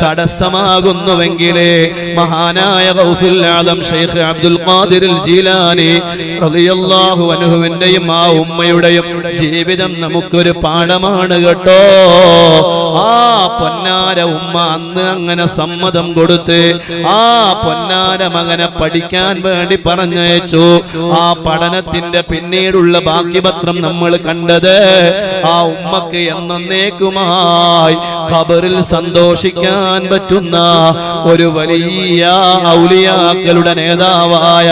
തടസ്സമാകുന്നുവെങ്കിൽ മഹാനായ ഗൗസുൽ ആദം ശൈഖ് അബ്ദുൽ ഖാദിർ ജീലാനി റളിയല്ലാഹു അൻഹുവിന്റെയും ആ ഉമ്മയുടെയും ജീവിതം നമുക്കൊരു പാഠമാണ് കേട്ടോ. ആ പൊന്നാര ഉമ്മ അന്ന് അങ്ങനെ സമ്മതം കൊടുത്ത് ആ പൊന്നാര മകനെ പഠിക്കാൻ വേണ്ടി പറഞ്ഞയച്ചു. ആ പഠനത്തിന്റെ പിന്നീടുള്ള ബാക്കി പത്രം നമ്മൾ കണ്ടത് ആ ഉമ്മക്ക് എന്നേക്കുമായി ഖബറിൽ സന്തോഷിക്കാൻ പറ്റുന്ന ഒരു വലിയ ഔലിയാക്കളുടെ നേതാവായ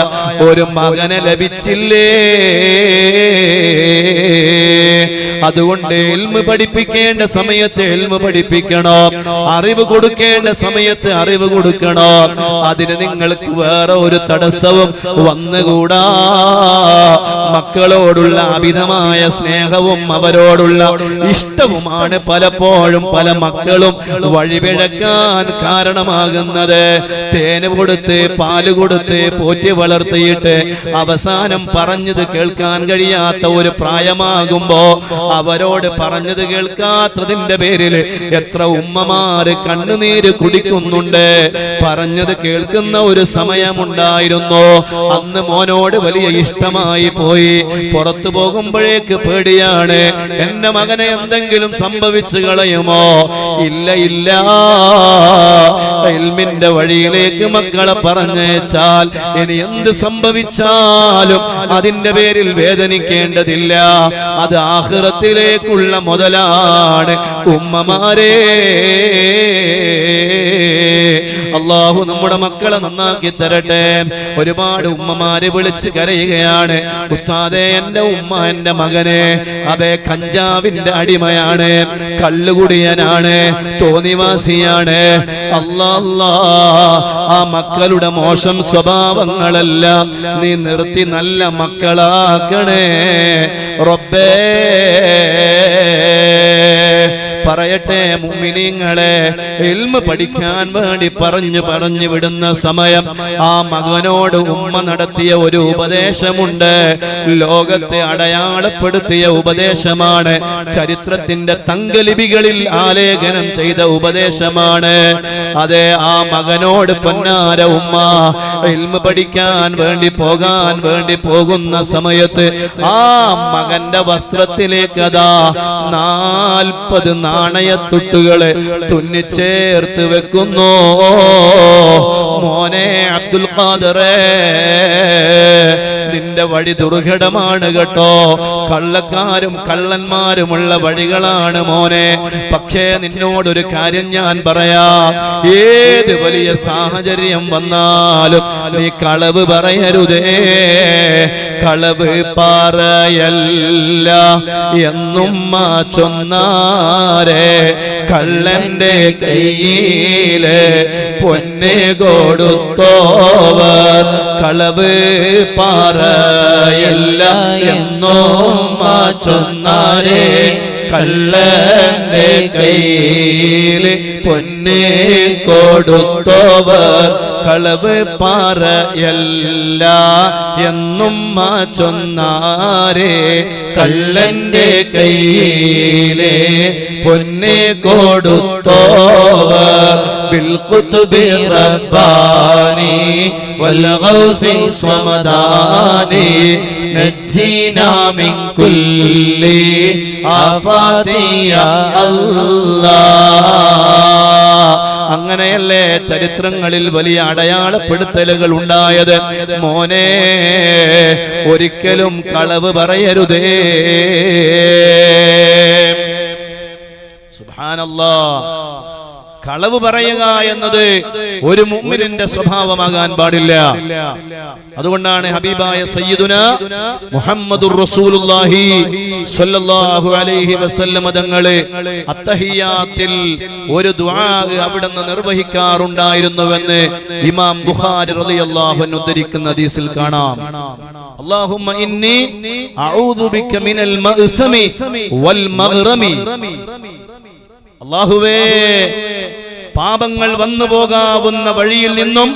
ഒരു മകനെ ലഭിച്ചില്ലേ? അതുകൊണ്ട് ഇൽമു പഠിപ്പിക്കേണ്ട സമയത്ത് ഇൽമു പഠിപ്പിക്കണോ, അറിവ് കൊടുക്കേണ്ട സമയത്ത് അറിവ് കൊടുക്കണോ. അതിന് നിങ്ങൾക്ക് വേറെ ഒരു തടസ്സവും വന്നുകൂടാ. മക്കളോടുള്ള അമിതമായ സ്നേഹവും അവരോടുള്ള ഇഷ്ടവുമാണ് പലപ്പോഴും പല മക്കളും വഴിപിഴക്കാൻ കാരണമാകുന്നത്. തേന് കൊടുത്ത് പാല് കൊടുത്ത് പോറ്റി വളർത്തിയിട്ട് അവസാനം പറഞ്ഞത് കേൾക്കാൻ കഴിയാത്ത ഒരു പ്രായമാകുമ്പോ അവരോട് പറഞ്ഞത് കേൾക്കാത്തതിന്റെ പേരിൽ എത്ര ഉമ്മമാര് കണ്ണുനീര് കുടിക്കുന്നുണ്ട്. പറഞ്ഞ പറഞ്ഞത് കേൾക്കുന്ന ഒരു സമയമുണ്ടായിരുന്നു. അന്ന് മോനോട് വലിയ ഇഷ്ടമായി പോയി. പുറത്തു പോകുമ്പോഴേക്ക് പേടിയാണ്, എന്റെ മകനെ എന്തെങ്കിലും സംഭവിച്ചു കളയുമോ? ഇല്ല ഇല്ല, ഇൽമിന്റെ വഴിയിലേക്ക് മക്കളെ പറഞ്ഞേച്ചാൽ ഇനി എന്ത് സംഭവിച്ചാലും അതിന്റെ പേരിൽ വേദനിക്കേണ്ടതില്ല. അത് ആഖിറത്തിലേക്കുള്ള മുതലാണ്. ഉമ്മമാരെ, അല്ലാഹു നമ്മുടെ മക്കളെ നന്നാക്കി തരട്ടെ. ഒരുപാട് ഉമ്മമാരെ വിളിച്ച് കരയുകയാണ്, ഉസ്താദേ എന്റെ ഉമ്മ എന്റെ മകനെ അതെ കഞ്ചാവിന്റെ അടിമയാണ്, കള്ളുകുടിയനാണ്, തോന്നിവാസിയാണ്. അല്ലാ അല്ലാ, ആ മക്കളുടെ മോശം സ്വഭാവങ്ങളെല്ലാം നീ നിർത്തി നല്ല മക്കളാക്കണേ റബ്ബേ. പറയട്ടെ മുഅ്മിനീങ്ങളെ, ഇൽമ് പഠിക്കാൻ വേണ്ടി പറഞ്ഞു വിടുന്ന സമയം ആ മകനോട് ഉമ്മ നടത്തിയ ഒരു ഉപദേശമുണ്ട്. ലോകത്തെ അടയാളപ്പെടുത്തിയ ഉപദേശമാണ്, ചരിത്രത്തിന്റെ തങ്കലിപികളിൽ ആലേഖനം ചെയ്ത ഉപദേശമാണ്. അതെ, ആ മകനോട് പൊന്നാര ഉമ്മ ഇൽമ് പഠിക്കാൻ വേണ്ടി പോകുന്ന സമയത്ത് ആ മകന്റെ വസ്ത്രത്തിലേക്ക് അതാ 40 നാണയത്തുട്ടുകളെ തുന്നിച്ചേർത്ത് വെക്കുന്നു. മോനെ അബ്ദുൽ ഖാദറേ, നിന്റെ വഴി ദുർഘടമാണ് കേട്ടോ, കള്ളക്കാരും കള്ളന്മാരുമുള്ള വഴികളാണ് മോനെ. പക്ഷേ നിന്നോടൊരു കാര്യം ഞാൻ പറയാം, ഏത് വലിയ സാഹചര്യം വന്നാലും നീ കളവ് പറയരുതേ. കളവ് പറയല്ല എന്നും ചൊന്നാരെ, കള്ളന്റെ കയ്യില് പൊന്നെ കൊടുത്തോവർ. കളവ് പറയല്ല എന്നും ചൊന്നാരെ, കള്ളന്റെ കയ്യില് പൊന്നെ കൊടുത്തോവർ. കളവ് പറയല്ല എന്നും ചൊന്നാരെ, കള്ളന്റെ കയ്യിലെ പൊന്നെ കൊടുത്തോവർ. ബിൽഖുത്ബി റബ്ബാനി വൽഗൗസി സ്വമദാനി, നജ്ജിനാ മിൻ കുല്ലി ആഫാതി യാ അല്ലാഹ്. അങ്ങനെയല്ലേ ചരിത്രങ്ങളിൽ വലിയ അടയാളപ്പെടുത്തലുകൾ ഉണ്ടായത്. മോനെ, ഒരിക്കലും കളവ് പറയരുതേ. സുബ്ഹാനല്ലാഹ്, കളവ് പറയുക എന്നത് ഒരു മുഅ്മിനിന്റെ സ്വഭാവമാകാൻ പാടില്ല. അതുകൊണ്ടാണ് ഹബീബായ സയ്യിദുനാ മുഹമ്മദുർ റസൂലുള്ളാഹി സ്വല്ലല്ലാഹു അലൈഹി വസല്ലം തങ്ങളെ അത്തഹിയ്യാത്തിൽ ഒരു ദുആ അവിടുന്ന് നിർവഹിക്കാറുണ്ടായിരുന്നുവെന്ന് ഇമാം ബുഖാരി റളിയല്ലാഹു അൻഹു ഉദ്ധരിക്കുന്ന ഹദീസിൽ കാണാം. അല്ലാഹുമ്മ ഇന്നി അഊദു ബിക മിനൽ മഅ്സമി വൽ മഗ്റമി. അല്ലാഹുവേ, പാപങ്ങൾ വന്നു പോകാവുന്ന വഴിയിൽ നിന്നും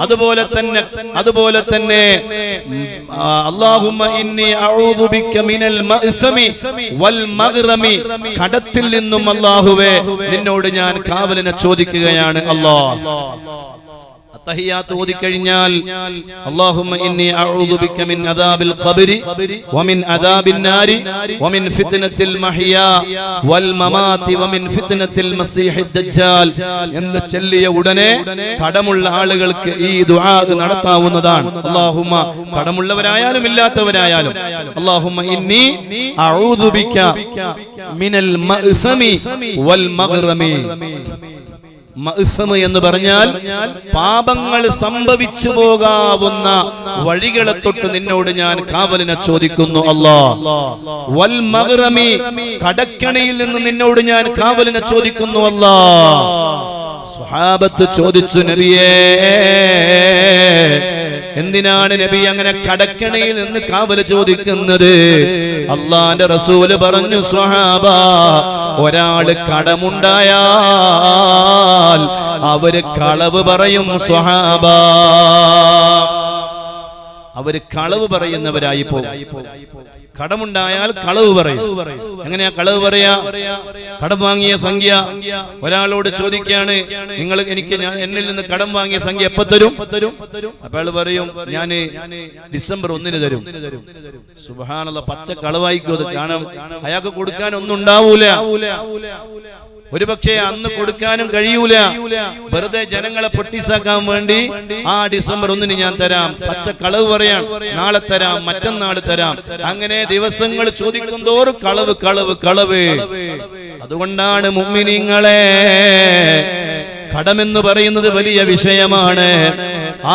അതുപോലെ തന്നെ അല്ലാഹുമ്മ ഇന്നി അഊദു ബിക മിനൽ മഅ്സമി വൽ മഗ്റമി, കടത്തിൽ നിന്നും അല്ലാഹുവേ നിന്നോട് ഞാൻ കാവലിനെ ചോദിക്കുകയാണ്. അല്ലാഹ് തഹിയ്യാത്ത് ഓതിക്കഴിഞ്ഞാൽ അല്ലാഹുമ്മ ഇന്നി അഊദു ബിക മിൻ അദാബിൽ ഖബ്രി വമിൻ അദാബിൻ നാരി വമിൻ ഫിത്നത്തിൽ മഹ്യാ വൽ മമാതി വമിൻ ഫിത്നത്തിൽ മസീഹിദ് ദജ്ജാൽ എന്ന് ചൊല്ലിയ ഉടനെ കടമുള്ള ആളുകൾക്ക് ഈ ദുആ നടത്താവുന്നതാണ്. അല്ലാഹുമ്മ, കടമുള്ളവരായാലും ഇല്ലാത്തവരായാലും, അല്ലാഹുമ്മ ഇന്നി അഊദു ബിക മിനൽ മഅ്സമി വൽ മഗ്റമി. മഅ്സം എന്ന് പറഞ്ഞാൽ പാപങ്ങൾ സംഭവിച്ചു പോകാവുന്ന വഴികളെ തൊട്ട് നിന്നോട് ഞാൻ കാവലിനെ ചോദിക്കുന്നു അല്ലാഹ്. വൽ മഗ്റമി, കടക്കണിയിൽ നിന്ന് നിന്നോട് ഞാൻ കാവലിനെ ചോദിക്കുന്നു അല്ലാഹ്. സ്വഹാബത്ത് ചോദിച്ചു, നബിയേ, എന്തിനാണ് നബി അങ്ങനെ കടക്കണയിൽ നിന്ന് കാവൽ ചോദിക്കുന്നത്? അള്ളാന്റെ റസൂല് പറഞ്ഞു, സ്വഹാബ, ഒരാള് കടമുണ്ടായാൽ അവര് കളവ് പറയും സ്വഹാബ. അവര് കളവ് പറയുന്നവരായി പോകും. കടമുണ്ടായാൽ കളവ് പറയും. എങ്ങനെയാ കളവ് പറയാ? കടം വാങ്ങിയ സംഖ്യ ഒരാളോട് ചോദിക്കാണ്, നിങ്ങൾ എന്നിൽ നിന്ന് കടം വാങ്ങിയ സംഖ്യ എപ്പോ തരും? അപ്പൊ അയാൾ പറയും, ഞാൻ ഡിസംബർ 1 തരും. സുബ്ഹാനല്ലാഹ്, പച്ച കളവായിക്കോ അത്. കാരണം അയാൾക്ക് കൊടുക്കാൻ ഒന്നും ഉണ്ടാവൂല. ഒരുപക്ഷെ അന്ന് കൊടുക്കാനും കഴിയൂല. വെറുതെ ജനങ്ങളെ പൊട്ടിസാക്കാൻ വേണ്ടി ആ ഡിസംബർ 1 ഞാൻ തരാം, പച്ച കളവ് പറയാൻ, നാളെ തരാം, മറ്റന്നാൾ തരാം. അങ്ങനെ ദിവസങ്ങൾ ചോദിക്കും തോറും കളവ് കളവ് കളവ്. അതുകൊണ്ടാണ് മുഅ്മിനീങ്ങളെ, കടമെന്ന് പറയുന്നത് വലിയ വിഷയമാണ്.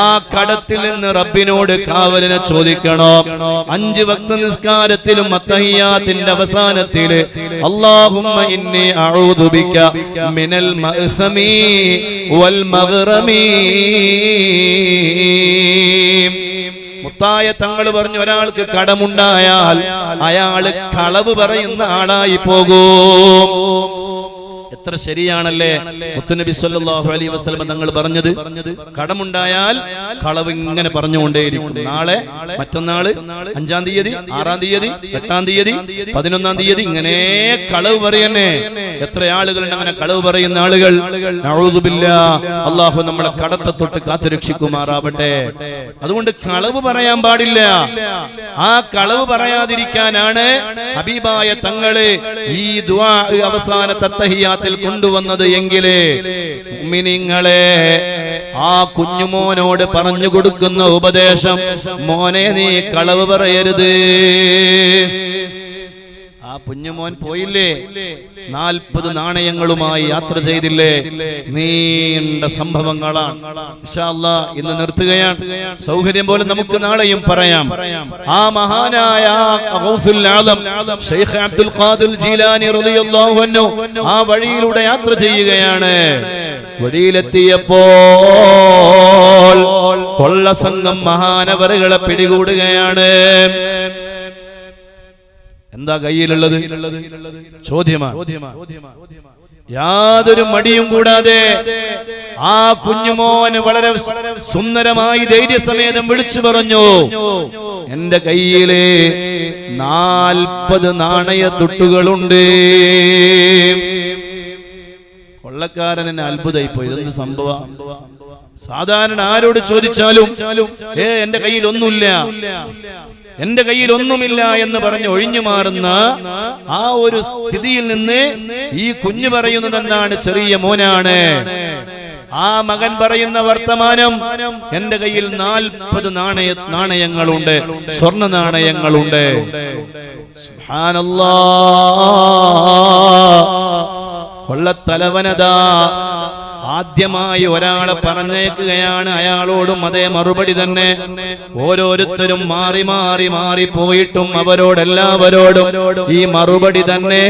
ആ കടത്തിൽ നിന്ന് റബ്ബിനോട് കാവലിനെ ചോദിക്കണം. 5 വക്ത് നിസ്കാരത്തിലും അത്തഹിയ്യാത്തിന്റെ അവസാനത്തില് അല്ലാഹുമ്മ ഇന്നി അഊദു ബിക മിനൽ മഅ്സമി വൽ മഗ്റമി. മുത്തായ തങ്ങൾ പറഞ്ഞു, ഒരാൾക്ക് കടമുണ്ടായാൽ അയാള് കളവ് പറയുന്ന ആളായി പോകും. എത്ര ശരിയാണല്ലേ മുത്തുനബി സല്ലല്ലാഹു അലൈഹി വസല്ലം തങ്ങൾ പറഞ്ഞത്. കടമുണ്ടായാൽ കളവ് ഇങ്ങനെ പറഞ്ഞുകൊണ്ടേയിരിക്കും. നാളെ, മറ്റന്നാള്, 5-ാം തീയതി, 6-ാം തീയതി, 8-ാം തീയതി, 11-ാം തീയതി, ഇങ്ങനെ കളവ് പറയന്നെ. എത്ര ആളുകളുണ്ട് അങ്ങനെ കളവ് പറയുന്ന ആളുകൾ. നഊദു ബില്ലാഹ്. അല്ലാഹു നമ്മളെ കടത്തെ തൊട്ട് കാത്തുരക്ഷിക്കുമാറാവട്ടെ. അതുകൊണ്ട് കളവ് പറയാൻ പാടില്ല. ആ കളവ് പറയാതിരിക്കാനാണ് ഹബീബായ തങ്ങള് ഈ ദുആ അവസാനത്തെ തഹിയ്യാത്തിൽ കൊണ്ടുവന്നത്. എങ്കിലേ മുഅ്മിനീങ്ങളെ, ആ കുഞ്ഞുമോനോട് പറഞ്ഞു കൊടുക്കുന്ന ഉപദേശം, മോനെ നീ കളവ് പറയരുത്. ആ കുഞ്ഞുമോൻ പോയില്ലേ, 40 നാണയങ്ങളുമായി യാത്ര ചെയ്തില്ലേ? നീണ്ട സംഭവങ്ങളാണ്. ഇൻഷാ അല്ലാഹ് ഇന്ന് നിർത്തുകയാണ്. സൗകര്യം പോലെ നമുക്ക് നാളെയും പറയാം. ആ മഹാനായ ഗൗസുൽ ആലം ശൈഖ് അബ്ദുൽ ഖാദിർ ജീലാനി റളിയല്ലാഹു അൻഹു ആ വഴിയിലൂടെ യാത്ര ചെയ്യുകയാണ്. വഴിയിലെത്തിയപ്പോൾ കൊള്ളസംഘം മഹാനവറുകളെ പിടികൂടുകയാണ്. എന്താ കയ്യിലുള്ളത്? ചോദ്യമാണ്. യാതൊരു മടിയും കൂടാതെ ആ കുഞ്ഞുമോൻ വളരെ സുന്ദരമായി ധൈര്യസമേതം വിളിച്ചു പറഞ്ഞു, എന്റെ കയ്യില് 40 നാണയത്തുട്ടുകളുണ്ട്. കൊള്ളക്കാരൻ എന്നെ അത്ഭുതമായിപ്പോയി. ഇതെന്ത് സംഭവം? സാധാരണ ആരോട് ചോദിച്ചാലും എന്റെ കയ്യിൽ ഒന്നുമില്ല, എന്റെ കയ്യിൽ ഒന്നുമില്ല എന്ന് പറഞ്ഞ് ഒഴിഞ്ഞു മാറുന്ന ആ ഒരു സ്ഥിതിയിൽ നിന്ന് ഈ കുഞ്ഞു പറയുന്നത് എന്താണ്? ചെറിയ മോനാണ്. ആ മകൻ പറയുന്ന വർത്തമാനം, എന്റെ കയ്യിൽ 40 നാണയങ്ങളുണ്ട്, സ്വർണ്ണ നാണയങ്ങളുണ്ട്. സുബ്ഹാനല്ലാഹ്. കൊള്ളത്തലവനതാ ആദ്യമായി ഒരാളെ പറഞ്ഞേക്കുകയാണ്. അയാളോടും അതേ മറുപടി തന്നെ. ഓരോരുത്തരും മാറി മാറി മാറി പോയിട്ടും അവരോടെല്ലാവരോടും ഈ മറുപടി തന്നെ.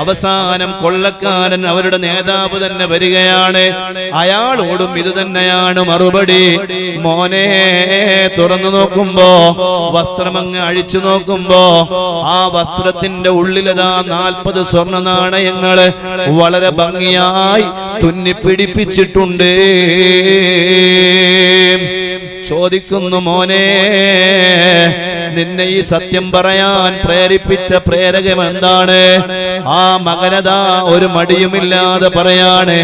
അവസാനം കൊള്ളക്കാരൻ, അവരുടെ നേതാവ് തന്നെ വരികയാണ്. അയാളോടും ഇത് തന്നെയാണ് മറുപടി. മോനെ, തുറന്നു നോക്കുമ്പോ, വസ്ത്രമങ്ങ് അഴിച്ചു നോക്കുമ്പോ ആ വസ്ത്രത്തിന്റെ ഉള്ളിലതാ 40 സ്വർണ്ണ നാണയങ്ങള് വളരെ ഭംഗിയായി തുന്നിപ്പിടിപ്പിച്ചിട്ടുണ്ട്. ചോദിക്കുന്നു, മോനെ, നിന്നെ ഈ സത്യം പറയാൻ പ്രേരിപ്പിച്ച പ്രേരകം എന്താണ്? ആ മകനതാ ഒരു മടിയുമില്ലാതെ പറയാണ്,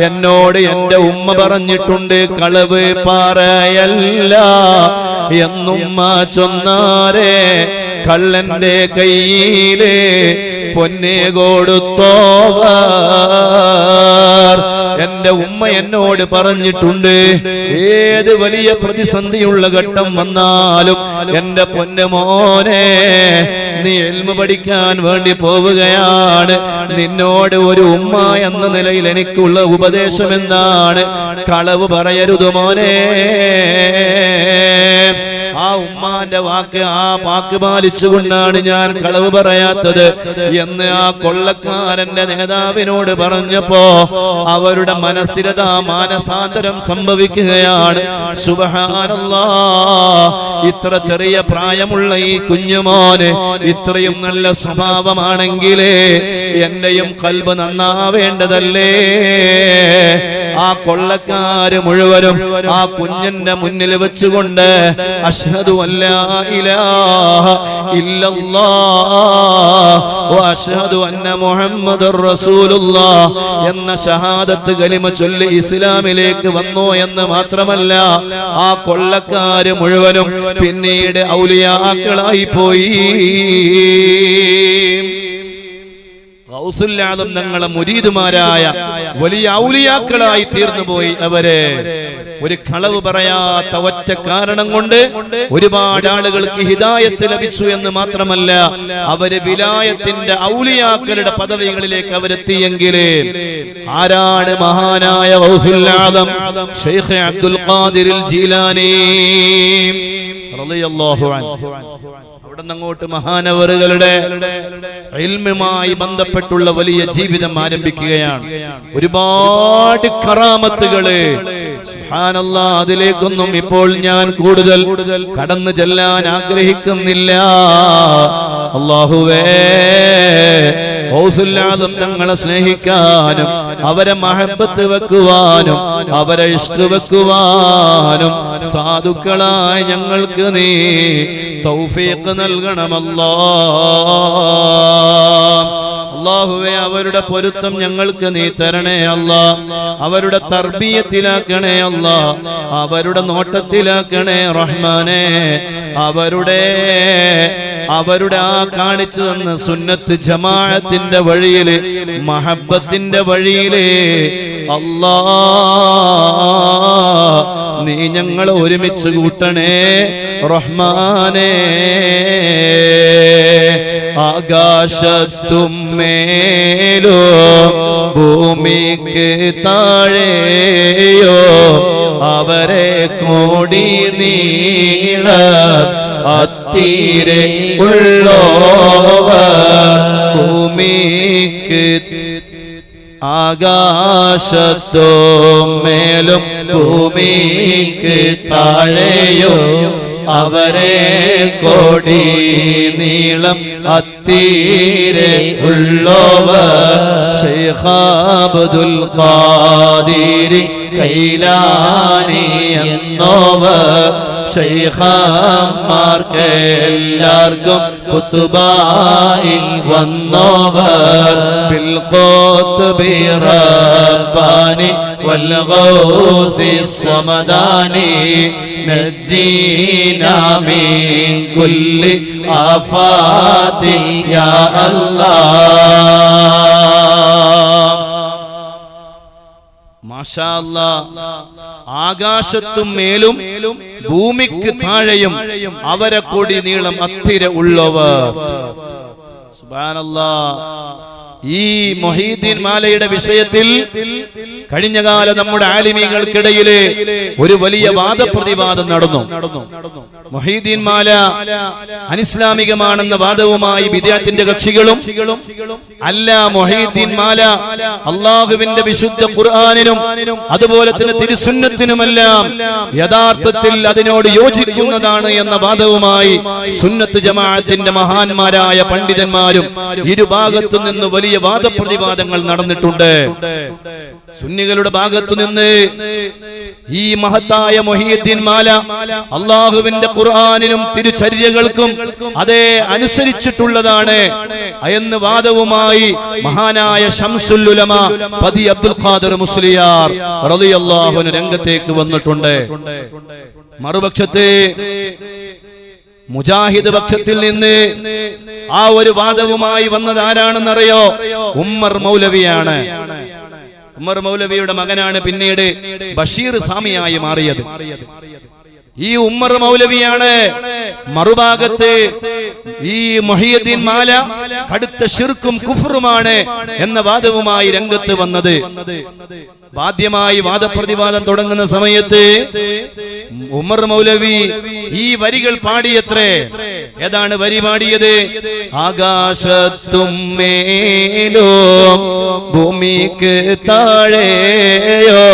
എന്നോട് എന്റെ ഉമ്മ പറഞ്ഞിട്ടുണ്ട്, കളവ് പറയല്ല എന്നുമ്മ ചൊന്നാരെ, കള്ളന്റെ കയ്യില് പൊന്നെ കൊടുത്തോവർ. എന്റെ ഉമ്മ എന്നോട് പറഞ്ഞിട്ടുണ്ട്, ഏത് വലിയ പ്രതിസന്ധിയുള്ള ഘട്ടം വന്നാലും എന്റെ പൊന്നുമോനെ, നീ ഇൽമു പഠിക്കാൻ വേണ്ടി പോവുകയാണ്, നിന്നോട് ഒരു ഉമ്മ എന്ന നിലയിൽ എനിക്കുള്ള ഉപദേശം എന്താണ്? കളവ് പറയരുത് മോനെ. ആ ഉമ്മാന്റെ വാക്ക് പാലിച്ചുകൊണ്ടാണ് ഞാൻ കളവ് പറയാത്തത് എന്ന് ആ കൊള്ളക്കാരന്റെ നേതാവിനോട് പറഞ്ഞപ്പോ അവരുടെ മനസ്സിലതാ മാനസാന്തരം സംഭവിക്കുകയാണ്. സുബ്ഹാനല്ലാഹ്, ഇത്ര ചെറിയ പ്രായമുള്ള ഈ കുഞ്ഞുമോന് ഇത്രയും നല്ല സ്വഭാവമാണെങ്കിലേ എന്റെയും ഖൽബ് നന്നാവേണ്ടതല്ലേ? ആ കൊള്ളക്കാര് മുഴുവനും ആ കുഞ്ഞിന്റെ മുന്നിൽ വെച്ചുകൊണ്ട് അഷ്ഹദു അല്ലാ ഇലാഹ ഇല്ലല്ലാഹ് വ അഷ്ഹദു അന്ന മുഹമ്മദുർ റസൂലുള്ളാഹ് എന്ന ഷഹാദത്ത് കലിമ ചൊല്ലി ഇസ്ലാമിലേക്ക് വന്നു എന്ന് മാത്രമല്ല, ആ കൊള്ളക്കാര് മുഴുവനും പിന്നീട് ഔലിയാക്കളായി പോയി. ഗൗസുൽ ആദം തങ്ങളെ മുരീദുമാരായ വലിയ ഔലിയാക്കളായി തീർന്നുപോയി. അവരെ ഒരു കളവ് പറയാത്ത ഒറ്റ കാരണം കൊണ്ട് ഒരുപാട് ആളുകൾക്ക് ഹിദായത്ത് ലഭിച്ചു എന്ന് മാത്രമല്ല, അവര് വിലായത്തിന്റെ ഔലിയാക്കളുടെ പദവികളിലേക്ക് അവരെത്തിയെങ്കിൽ ആരാണ് മഹാനായ ഗൗസുൽ ആദം ശൈഖ് അബ്ദുൽ ഖാദിർ ജീലാനി റളിയല്ലാഹു അൻഹു. അങ്ങോട്ട് മഹാനവറുകളുടെ ഇൽമുമായി ബന്ധപ്പെട്ടുള്ള വലിയ ജീവിതം ആരംഭിക്കുകയാണ്. ഒരുപാട് കറാമത്തുകള്, സുബ്ഹാനല്ലാഹ്, അതിലേക്കൊന്നും ഇപ്പോൾ ഞാൻ കൂടുതൽ കടന്നു ചെല്ലാൻ ആഗ്രഹിക്കുന്നില്ല. അല്ലാഹുവേ, ഗൗസുൽ ആദം തങ്ങളെ സ്നേഹിക്കാനും അവരെ മഹബത്ത് വെക്കുവാനും അവരെ ഇഷ്ക് വെക്കുവാനും സാധുക്കളായ ഞങ്ങൾക്ക് നീ തൗഫീഖ് നൽകണമല്ലാഹ്. അല്ലാഹുവേ, അവരുടെ പൊരുത്തം ഞങ്ങൾക്ക് നീ തരണേ അല്ലാഹ്. അവരുടെ തർബിയത്തിലാക്കണേ അല്ലാഹ്. അവരുടെ നോട്ടത്തിലാക്കണേ റഹ്മാനേ. അവരുടെ ആ കാണിച്ചു തന്ന സുന്നത്ത് ജമാഅത്തിന്റെ വഴിയില്, മഹബത്തിന്റെ വഴിയില് അല്ലാഹ് നീ ഞങ്ങളെ ഒരുമിച്ച് കൂട്ടണേ റഹ്മാനേ. ആകാശത്തും മേലോ ഭൂമിക്ക് താഴെയോ അവരെ കോടി നീള അത്തീരെ ഉള്ളോവർ ഭൂമിക്ക് ആകാശത്തോ മേലും ഭൂമിക്ക് താഴെയോ അവരെ കോടി നീളം അത്തീരെ ഉള്ളോവർ ശൈഖ് അബ്ദുൽ ഖാദിർ കൈലാനി എന്നോവർ ശൈഖന്മാർക്ക് എല്ലാവർക്കും കുതുബായി വന്നോവർ ബിൽ ഖുത്ബി റബ്ബാനി വൽ ഗൗസി സമദാനി നജ്ജീനാ മിൻ കുല്ലി ആഫാതി യാ അല്ലാഹ്. മാഷാ അല്ലാഹ്, ആകാശത്തും മേലും ഭൂമിക്ക് താഴെയും അവരെ കൊടി നീളം അത്തിര ഉള്ളവർ. സുബ്ഹാനല്ലാഹ്. ഈ മുഹീദ്ദീൻ മാലയുടെ വിഷയത്തിൽ കഴിഞ്ഞകാല നമ്മുടെ ആലിമീങ്ങൾക്കിടയിലെ ഒരു വലിയ വാദപ്രതിവാദം നടന്നു. മുഹീദ്ദീൻ മാല അനിസ്ലാമികമാണെന്ന വാദവുമായി വിദ്യാത്തിന്റെ കക്ഷികളും, അല്ല മുഹീദ്ദീൻ മാല അള്ളാഹുവിന്റെ വിശുദ്ധ ഖുർആനിനും അതുപോലെ തന്നെ തിരുസുന്നത്തിനുമെല്ലാം യഥാർത്ഥത്തിൽ അതിനോട് യോജിക്കുന്നതാണ് എന്ന വാദവുമായി സുന്നത്ത് ജമാഅത്തിന്റെ മഹാന്മാരായ പണ്ഡിതന്മാരും ഇരുഭാഗത്തു നിന്ന് വലിയ വാദപ്രതിവാദങ്ങൾ നടന്നിട്ടുണ്ട്. സുന്നികളുടെ ഭാഗത്തു നിന്ന് ഈ മഹത്തായ മുഹീദ്ദീൻ മാല അള്ളാഹുവിന്റെ ഖുർആനിനും തിരുചര്യകൾക്കും അതേ അനുസരിച്ചിട്ടുള്ളതാണ് എന്ന് വാദവുമായി മഹാനായ ശംസുൽ ഉലമ പതി അബ്ദുൽ ഖാദിർ മുസ്ലിയാർ റളിയല്ലാഹു അൻഹു രംഗത്തേക്ക് വന്നിട്ടുണ്ട്. മറുപക്ഷത്തെ മുജാഹിദ് പക്ഷത്തിൽ നിന്ന് ആ ഒരു വാദവുമായി വന്നത് ആരാണെന്നറിയോ? ഉമ്മർ മൗലവിയാണ്. ഉമ്മർ മൗലവിയുടെ മകനാണ് പിന്നീട് ബഷീർ സാമിയായി മാറിയത്. ഈ ഉമ്മർ മൗലവിയാണ്. മറുഭാഗത്ത് ഈ മുഹിയുദ്ദീൻ മാല കടുത്ത ശിർക്കും കുഫ്റുമാണ് എന്ന വാദവുമായി രംഗത്ത് വന്നത്. ആദ്യമായി വാദപ്രതിവാദം തുടങ്ങുന്ന സമയത്ത് ഉമർ മൗലവി ഈ വരികൾ പാടിയത്രേ. ഏതാണ് വരി പാടിയത്? ആകാശത്തും മേലോ ഭൂമിക്ക് താഴെയോ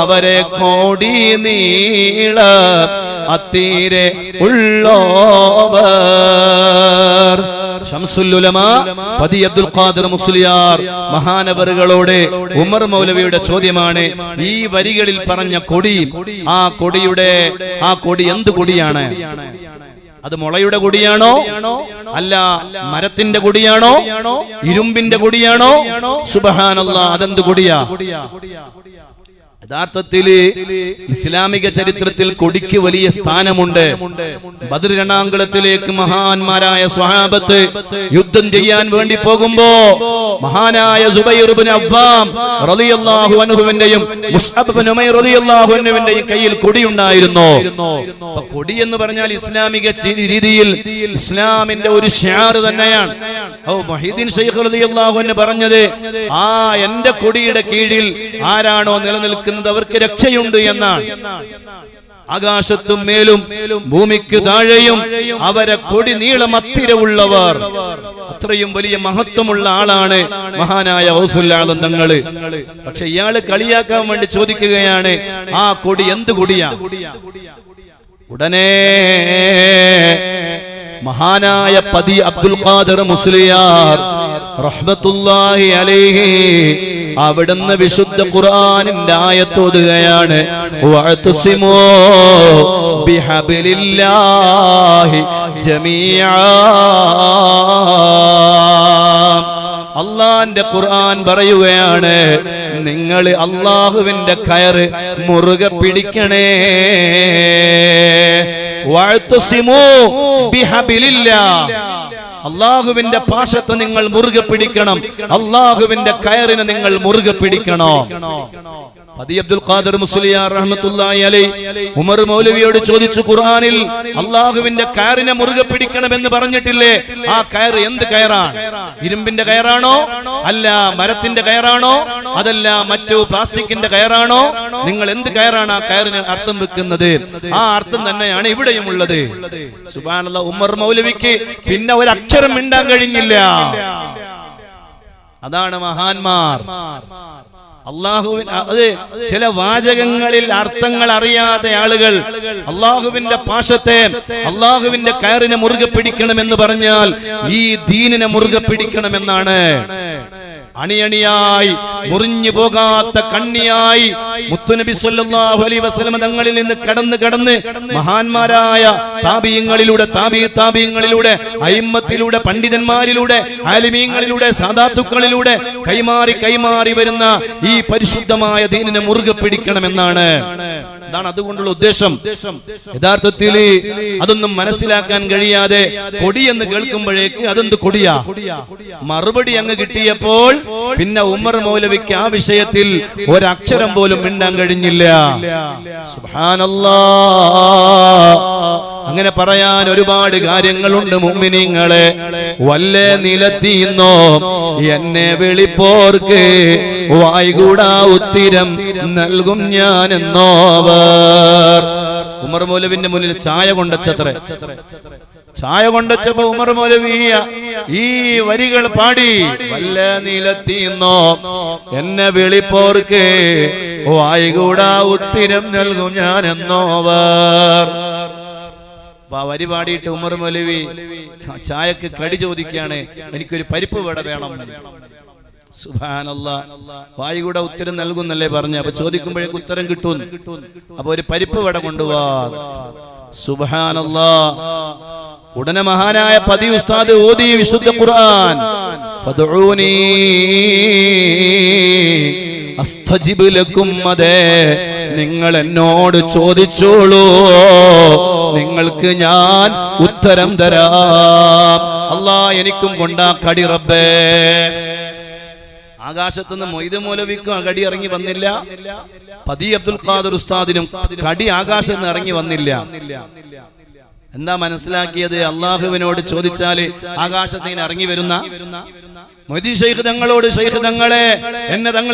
അവരെ കോടി നീള അത്തീരെ ഉള്ളോവർ. ശംസുൽ ഉലമാ പതി അബ്ദുൽ ഖാദിർ മുസ്ലിയാർ മഹാനവറുകളോട് ഉമർ മൗലവിയുടെ ചോദ്യമാണ്, ഈ വരികളിൽ പറഞ്ഞ കൊടി, ആ കൊടി എന്ത് കൊടിയാണ്? അത് മുളയുടെ കൊടിയാണോ? അല്ല മരത്തിന്റെ കൊടിയാണോ? ഇരുമ്പിന്റെ കൊടിയാണോ? സുബ്ഹാനല്ലാഹ്, അതെന്ത് കൊടിയാ? യഥാർത്ഥത്തില് ഇസ്ലാമിക ചരിത്രത്തിൽ കൊടിക്ക് വലിയ സ്ഥാനമുണ്ട്. ബദർ രണാങ്കളത്തിലേക്ക് മഹാന്മാരായ സ്വഹാബത്ത് യുദ്ധം ചെയ്യാൻ വേണ്ടി പോകുമ്പോ മഹാനായ സുബൈർ ഇബ്നു അവ്വാം റളിയല്ലാഹു അൻഹുവിന്റെയും മുസ്അബ് ഇബ്നു ഉമൈർ റളിയല്ലാഹു അൻഹുവിന്റെയും കയ്യിൽ കൊടിയുണ്ടായിരുന്നു. അപ്പോൾ കൊടി എന്ന് പറഞ്ഞാൽ ഇസ്ലാമിക രീതിയിൽ ഇസ്ലാമിന്റെ ഒരു ഷിആർ തന്നെയാണ്. മുഹീദ്ദീൻ ശൈഖ് റളിയല്ലാഹു അൻഹു പറഞ്ഞത്, ആ എന്റെ കൊടിയുടെ കീഴിൽ ആരാണോ നിലനിൽക്കുന്നത് അവർക്ക് രക്ഷയുണ്ട് എന്നാണ്. ആകാശത്തും മേലും ഭൂമിക്ക് താഴെയും അവരെ കൊടി നീളം അത്തിരവുള്ളവർ. അത്രയും വലിയ മഹത്വമുള്ള ആളാണ് മഹാനായ ഗൗസുൽ ആലം തങ്ങള്. പക്ഷെ ഇയാള് കളിയാക്കാൻ വേണ്ടി ചോദിക്കുകയാണ്, ആ കൊടി എന്ത് കൊടിയാ? ഉടനെ മഹാനായ പതി അബ്ദുൽ ഖാദിർ മുസ്ലിയാർ റഹ്മത്തുള്ളാഹി അലൈഹി അവിടുന്ന് വിശുദ്ധ ഖുർആനിന്റെ ആയത്ത് ഓതുകയാണ്, വഅ്തസിമൂ ബിഹബ്ലില്ലാഹി ജമീഅ. അള്ളാന്റെ ഖുർആൻ പറയുകയാണ്, നിങ്ങൾ അള്ളാഹുവിന്റെ കയറ് മുറുകെ പിടിക്കണേ. വഅ്തസിമൂ ബിഹബ്ലില്ലാഹ്, അള്ളാഹുവിന്റെ പാശത്തെ നിങ്ങൾ മുറുകെ പിടിക്കണം, അള്ളാഹുവിന്റെ കയറിനെ നിങ്ങൾ മുറുകെ പിടിക്കണോ. പതി അബ്ദുൽ ഖാദിർ മുസ്ലിയാർ റഹ്മത്തുള്ളാഹി അലൈഹി ഉമർ മൗലവിയോട് ചോദിച്ചു, ഖുർആനിൽ അള്ളാഹുവിന്റെ കയറിനെ മുറുകെ പിടിക്കണമെന്ന് പറഞ്ഞിട്ടില്ലേ? ആ കയർ എന്ത് കയറാണ്? ഇരുമ്പിന്റെ കയറാണോ? അല്ല മരത്തിന്റെ കയറാണോ? അതല്ല മറ്റു പ്ലാസ്റ്റിക്കിന്റെ കയറാണോ? നിങ്ങൾ എന്ത് കയറാണ് ആ കയറിന് അർത്ഥം വെക്കുന്നത്? ആ അർത്ഥം തന്നെയാണ് ഇവിടെയും ഉള്ളത്. സുബ്ഹാനല്ലാഹ്, ഉമർ മൗലവിക്ക് പിന്നെ ഒരു അക്ഷരം മിണ്ടാൻ കഴിഞ്ഞില്ല. അതാണ് മഹാന്മാർ. അത് ചില വാചകങ്ങളിൽ അർത്ഥങ്ങൾ അറിയാത്ത ആളുകൾ അള്ളാഹുവിന്റെ പാശത്തെ, അള്ളാഹുവിന്റെ കയറിനെ മുറുകെ പിടിക്കണമെന്ന് പറഞ്ഞാൽ ഈ ദീനിനെ മുറുകെ പിടിക്കണമെന്നാണ്. അണിയണിയായി മുറിഞ്ഞു പോകാത്ത കണ്ണിയായി മുത്തുനബി സല്ലല്ലാഹു അലൈഹി വസല്ലം തങ്ങളിൽ നിന്ന് കടന്ന് മഹാന്മാരായ താബിഈങ്ങളിലൂടെ, താബിഈങ്ങളിലൂടെ, അയിമ്മത്തിലൂടെ, പണ്ഡിതന്മാരിലൂടെ, ആലിമീങ്ങളിലൂടെ, സാദാത്തുക്കളിലൂടെ കൈമാറി വരുന്ന ഈ പരിശുദ്ധമായ ദീനിനെ മുറുകെ പിടിക്കണമെന്നാണ്. അതാണ് അതുകൊണ്ടുള്ള ഉദ്ദേശം. യഥാർത്ഥത്തിൽ അതൊന്നും മനസ്സിലാക്കാൻ കഴിയാതെ കൊടി എന്ന് കേൾക്കുമ്പോഴേക്ക് അതെന്ത് കൊടിയാ? മറുപടി അങ്ങ് കിട്ടിയപ്പോൾ പിന്നെ ഉമർ മൗലവിക്ക് ആ വിഷയത്തിൽ ഒരക്ഷരം പോലും മിണ്ടാൻ കഴിഞ്ഞില്ല. സുബ്ഹാനല്ലാഹ്. അങ്ങനെ പറയാൻ ഒരുപാട് കാര്യങ്ങളുണ്ട് മുഅ്മിനീങ്ങളെ. വല്ലേ നിലത്തിന്നോ എന്നെ വിളിപ്പോർക്ക് വായ്കൂടാ ഉത്തരം നൽകും ഞാൻ എന്നോവർ. ഉമർ മൗലവിന്റെ മുന്നിൽ ചായ കൊണ്ടച്ചത്രേ. ചായ കൊണ്ടച്ചപ്പോ ഉമർ മൗലവി ഈ വരികൾ പാടി, വല്ല നിലത്തിന്നോ എന്നെ വിളിപ്പോർക്ക് വായ്കൂടാ ഉത്തരം നൽകും ഞാൻ എന്നോവർ. ആ വരി പാടിയിട്ട് ഉമർ മൗലവി ചായക്ക് കടി ചോദിക്കുകയാണ്, എനിക്കൊരു പരിപ്പ് വട വേണം. സുബ്ഹാനല്ലാഹ്, വായുകൂടെ ഉത്തരം നൽകുന്നല്ലേ പറഞ്ഞു. അപ്പൊ ചോദിക്കുമ്പോഴേക്ക് ഉത്തരം കിട്ടും. അപ്പൊ ഒരു പരിപ്പ് വട കൊണ്ടുപോവാ. സുബ്ഹാനല്ലാഹ്. ഉടനെ മഹാനായ പതി ഉസ്താദ് ഓതി വിശുദ്ധ ഖുർആൻ, ഫദ്ഉനി അസ്തജിബ് ലക്കും. അതെ, നിങ്ങൾ എന്നോട് ചോദിച്ചോളൂ, നിങ്ങൾക്ക് ഞാൻ ഉത്തരം തരാം. അല്ലാഹ് എനിക്കും കൊണ്ടാ കടി റബ്ബേ. ആകാശത്തുനിന്ന് മൊയ്ത് മൗലവിക്കും ആ കടി ഇറങ്ങി വന്നില്ല, പതി അബ്ദുൽ ഖാദർ ഉസ്താദിനും കടി ആകാശത്ത് നിന്ന് ഇറങ്ങി വന്നില്ല. എന്താ മനസ്സിലാക്കിയത്? അള്ളാഹുവിനോട് ചോദിച്ചാല് ആകാശത്ത് ഇങ്ങനെ ഇറങ്ങി വരുന്ന മൊയ്തീൻ ശൈഖ് തങ്ങളോട്, ശൈഖ് തങ്ങളെ എന്നെ തങ്ങൾ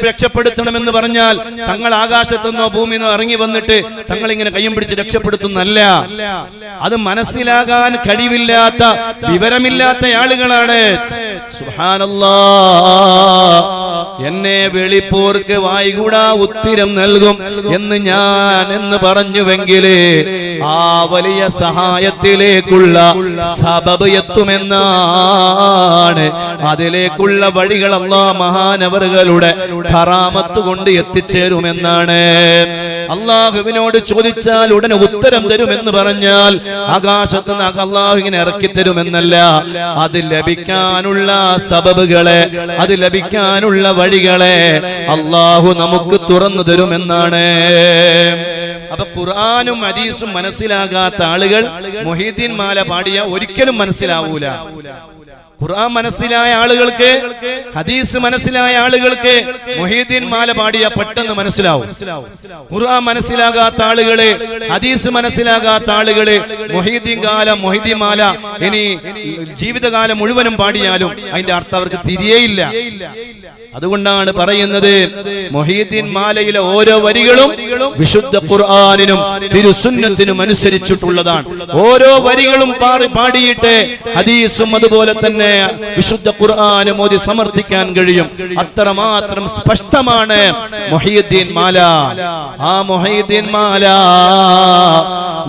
രക്ഷപ്പെടുത്തണമെന്ന് പറഞ്ഞാൽ തങ്ങൾ ആകാശത്തുനിന്നോ ഭൂമിന്നോ ഇറങ്ങി വന്നിട്ട് തങ്ങൾ ഇങ്ങനെ കയ്യും പിടിച്ച് രക്ഷപ്പെടുത്തുന്നല്ല. അത് മനസ്സിലാകാൻ കഴിവില്ലാത്ത, വിവരമില്ലാത്ത ആളുകളാണ്. സുബ്ഹാനല്ലാഹ്, എന്നെ വെളിപ്പോർക്ക് വായ്കൂടാ ഉത്തരം നൽകും എന്ന് പറഞ്ഞുവെങ്കില് ആ വലിയ സഹായത്തിലേക്കുള്ള സബബ് എത്തുമെന്നാണ്. അതിലേക്കുള്ള വഴികൾ അല്ലാഹ് മഹാനവറുകളുടെ കറാമത്ത് കൊണ്ട് എത്തിച്ചേരുമെന്നാണ്. അള്ളാഹുവിനോട് ചോദിച്ചാൽ ഉടനെ ഉത്തരം തരുമെന്ന് പറഞ്ഞാൽ ആകാശത്ത് നിന്ന് അള്ളാഹു ഇങ്ങനെ ഇറക്കി തരുമെന്നല്ല, അത് ലഭിക്കാനുള്ള സബബുകളെ, അത് ലഭിക്കാനുള്ള വഴികളെ അള്ളാഹു നമുക്ക് തുറന്നു തരുമെന്നാണ്. അപ്പൊ ഖുർആനും ഹദീസും മനസ്സിലാകാത്ത ആളുകൾ മുഹീദ്ദീൻ മാല പാടിയ ഒരിക്കലും മനസ്സിലാവൂല. ഖുർആൻ മനസ്സിലായ ആളുകൾക്ക്, ഹദീസ് മനസ്സിലായ ആളുകൾക്ക് മുഹീദ്ദീൻ മാല പാടിയ പെട്ടെന്ന് മനസ്സിലാവും. ഖുർആൻ മനസ്സിലാകാത്ത ആളുകള്, ഹദീസ് മനസ്സിലാകാത്ത ആളുകള് മുഹീദ്ദീൻ മാല ഇനി ജീവിതകാലം മുഴുവനും പാടിയാലും അതിന്റെ അർത്ഥം അവർക്ക് തിരിയേയില്ല. അതുകൊണ്ടാണ് പറയുന്നത് മുഹീദ്ദീൻ മാലയിലെ ഓരോ വരികളും വിശുദ്ധ ഖുർആനിനും തിരുസുന്നത്തിനും അനുസരിച്ചിട്ടുള്ളതാണ്. ഓരോ വരികളും പാടിയിട്ട് ഹദീസും അതുപോലെ തന്നെ വിശുദ്ധ ഖുർആനും ഓതി സമർത്ഥിക്കാൻ കഴിയും. അത്രമാത്രം സ്പഷ്ടമാണ് മുഹീദ്ദീൻ മാല. ആ മുഹീദ്ദീൻ മാല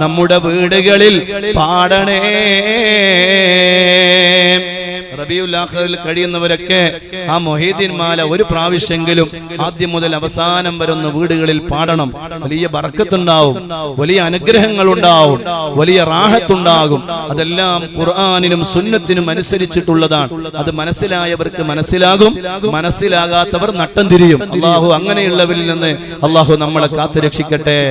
നമ്മുടെ വീടുകളിൽ പാടണേ. റബീഉൽ ആഖിറിൽ കഴിയുന്നവരൊക്കെ ആ മുഹീദ്ദീൻ മാല ഒരു പ്രാവശ്യമെങ്കിലും ആദ്യം മുതൽ അവസാനം വരെ ഒന്ന് വീടുകളിൽ പാടണം. വലിയ ബർക്കത്തുണ്ടാവും, വലിയ അനുഗ്രഹങ്ങൾ ഉണ്ടാവും, വലിയ റാഹത്തുണ്ടാകും. അതെല്ലാം ഖുർആനിനും സുന്നത്തിനും അനുസരിച്ചിട്ടുള്ളതാണ്. അത് മനസ്സിലായവർക്ക് മനസ്സിലാകും, മനസ്സിലാകാത്തവർ നട്ടം തിരിയും. അള്ളാഹു അങ്ങനെയുള്ളവരിൽ നിന്ന് അള്ളാഹു നമ്മളെ കാത്തുരക്ഷിക്കട്ടെ.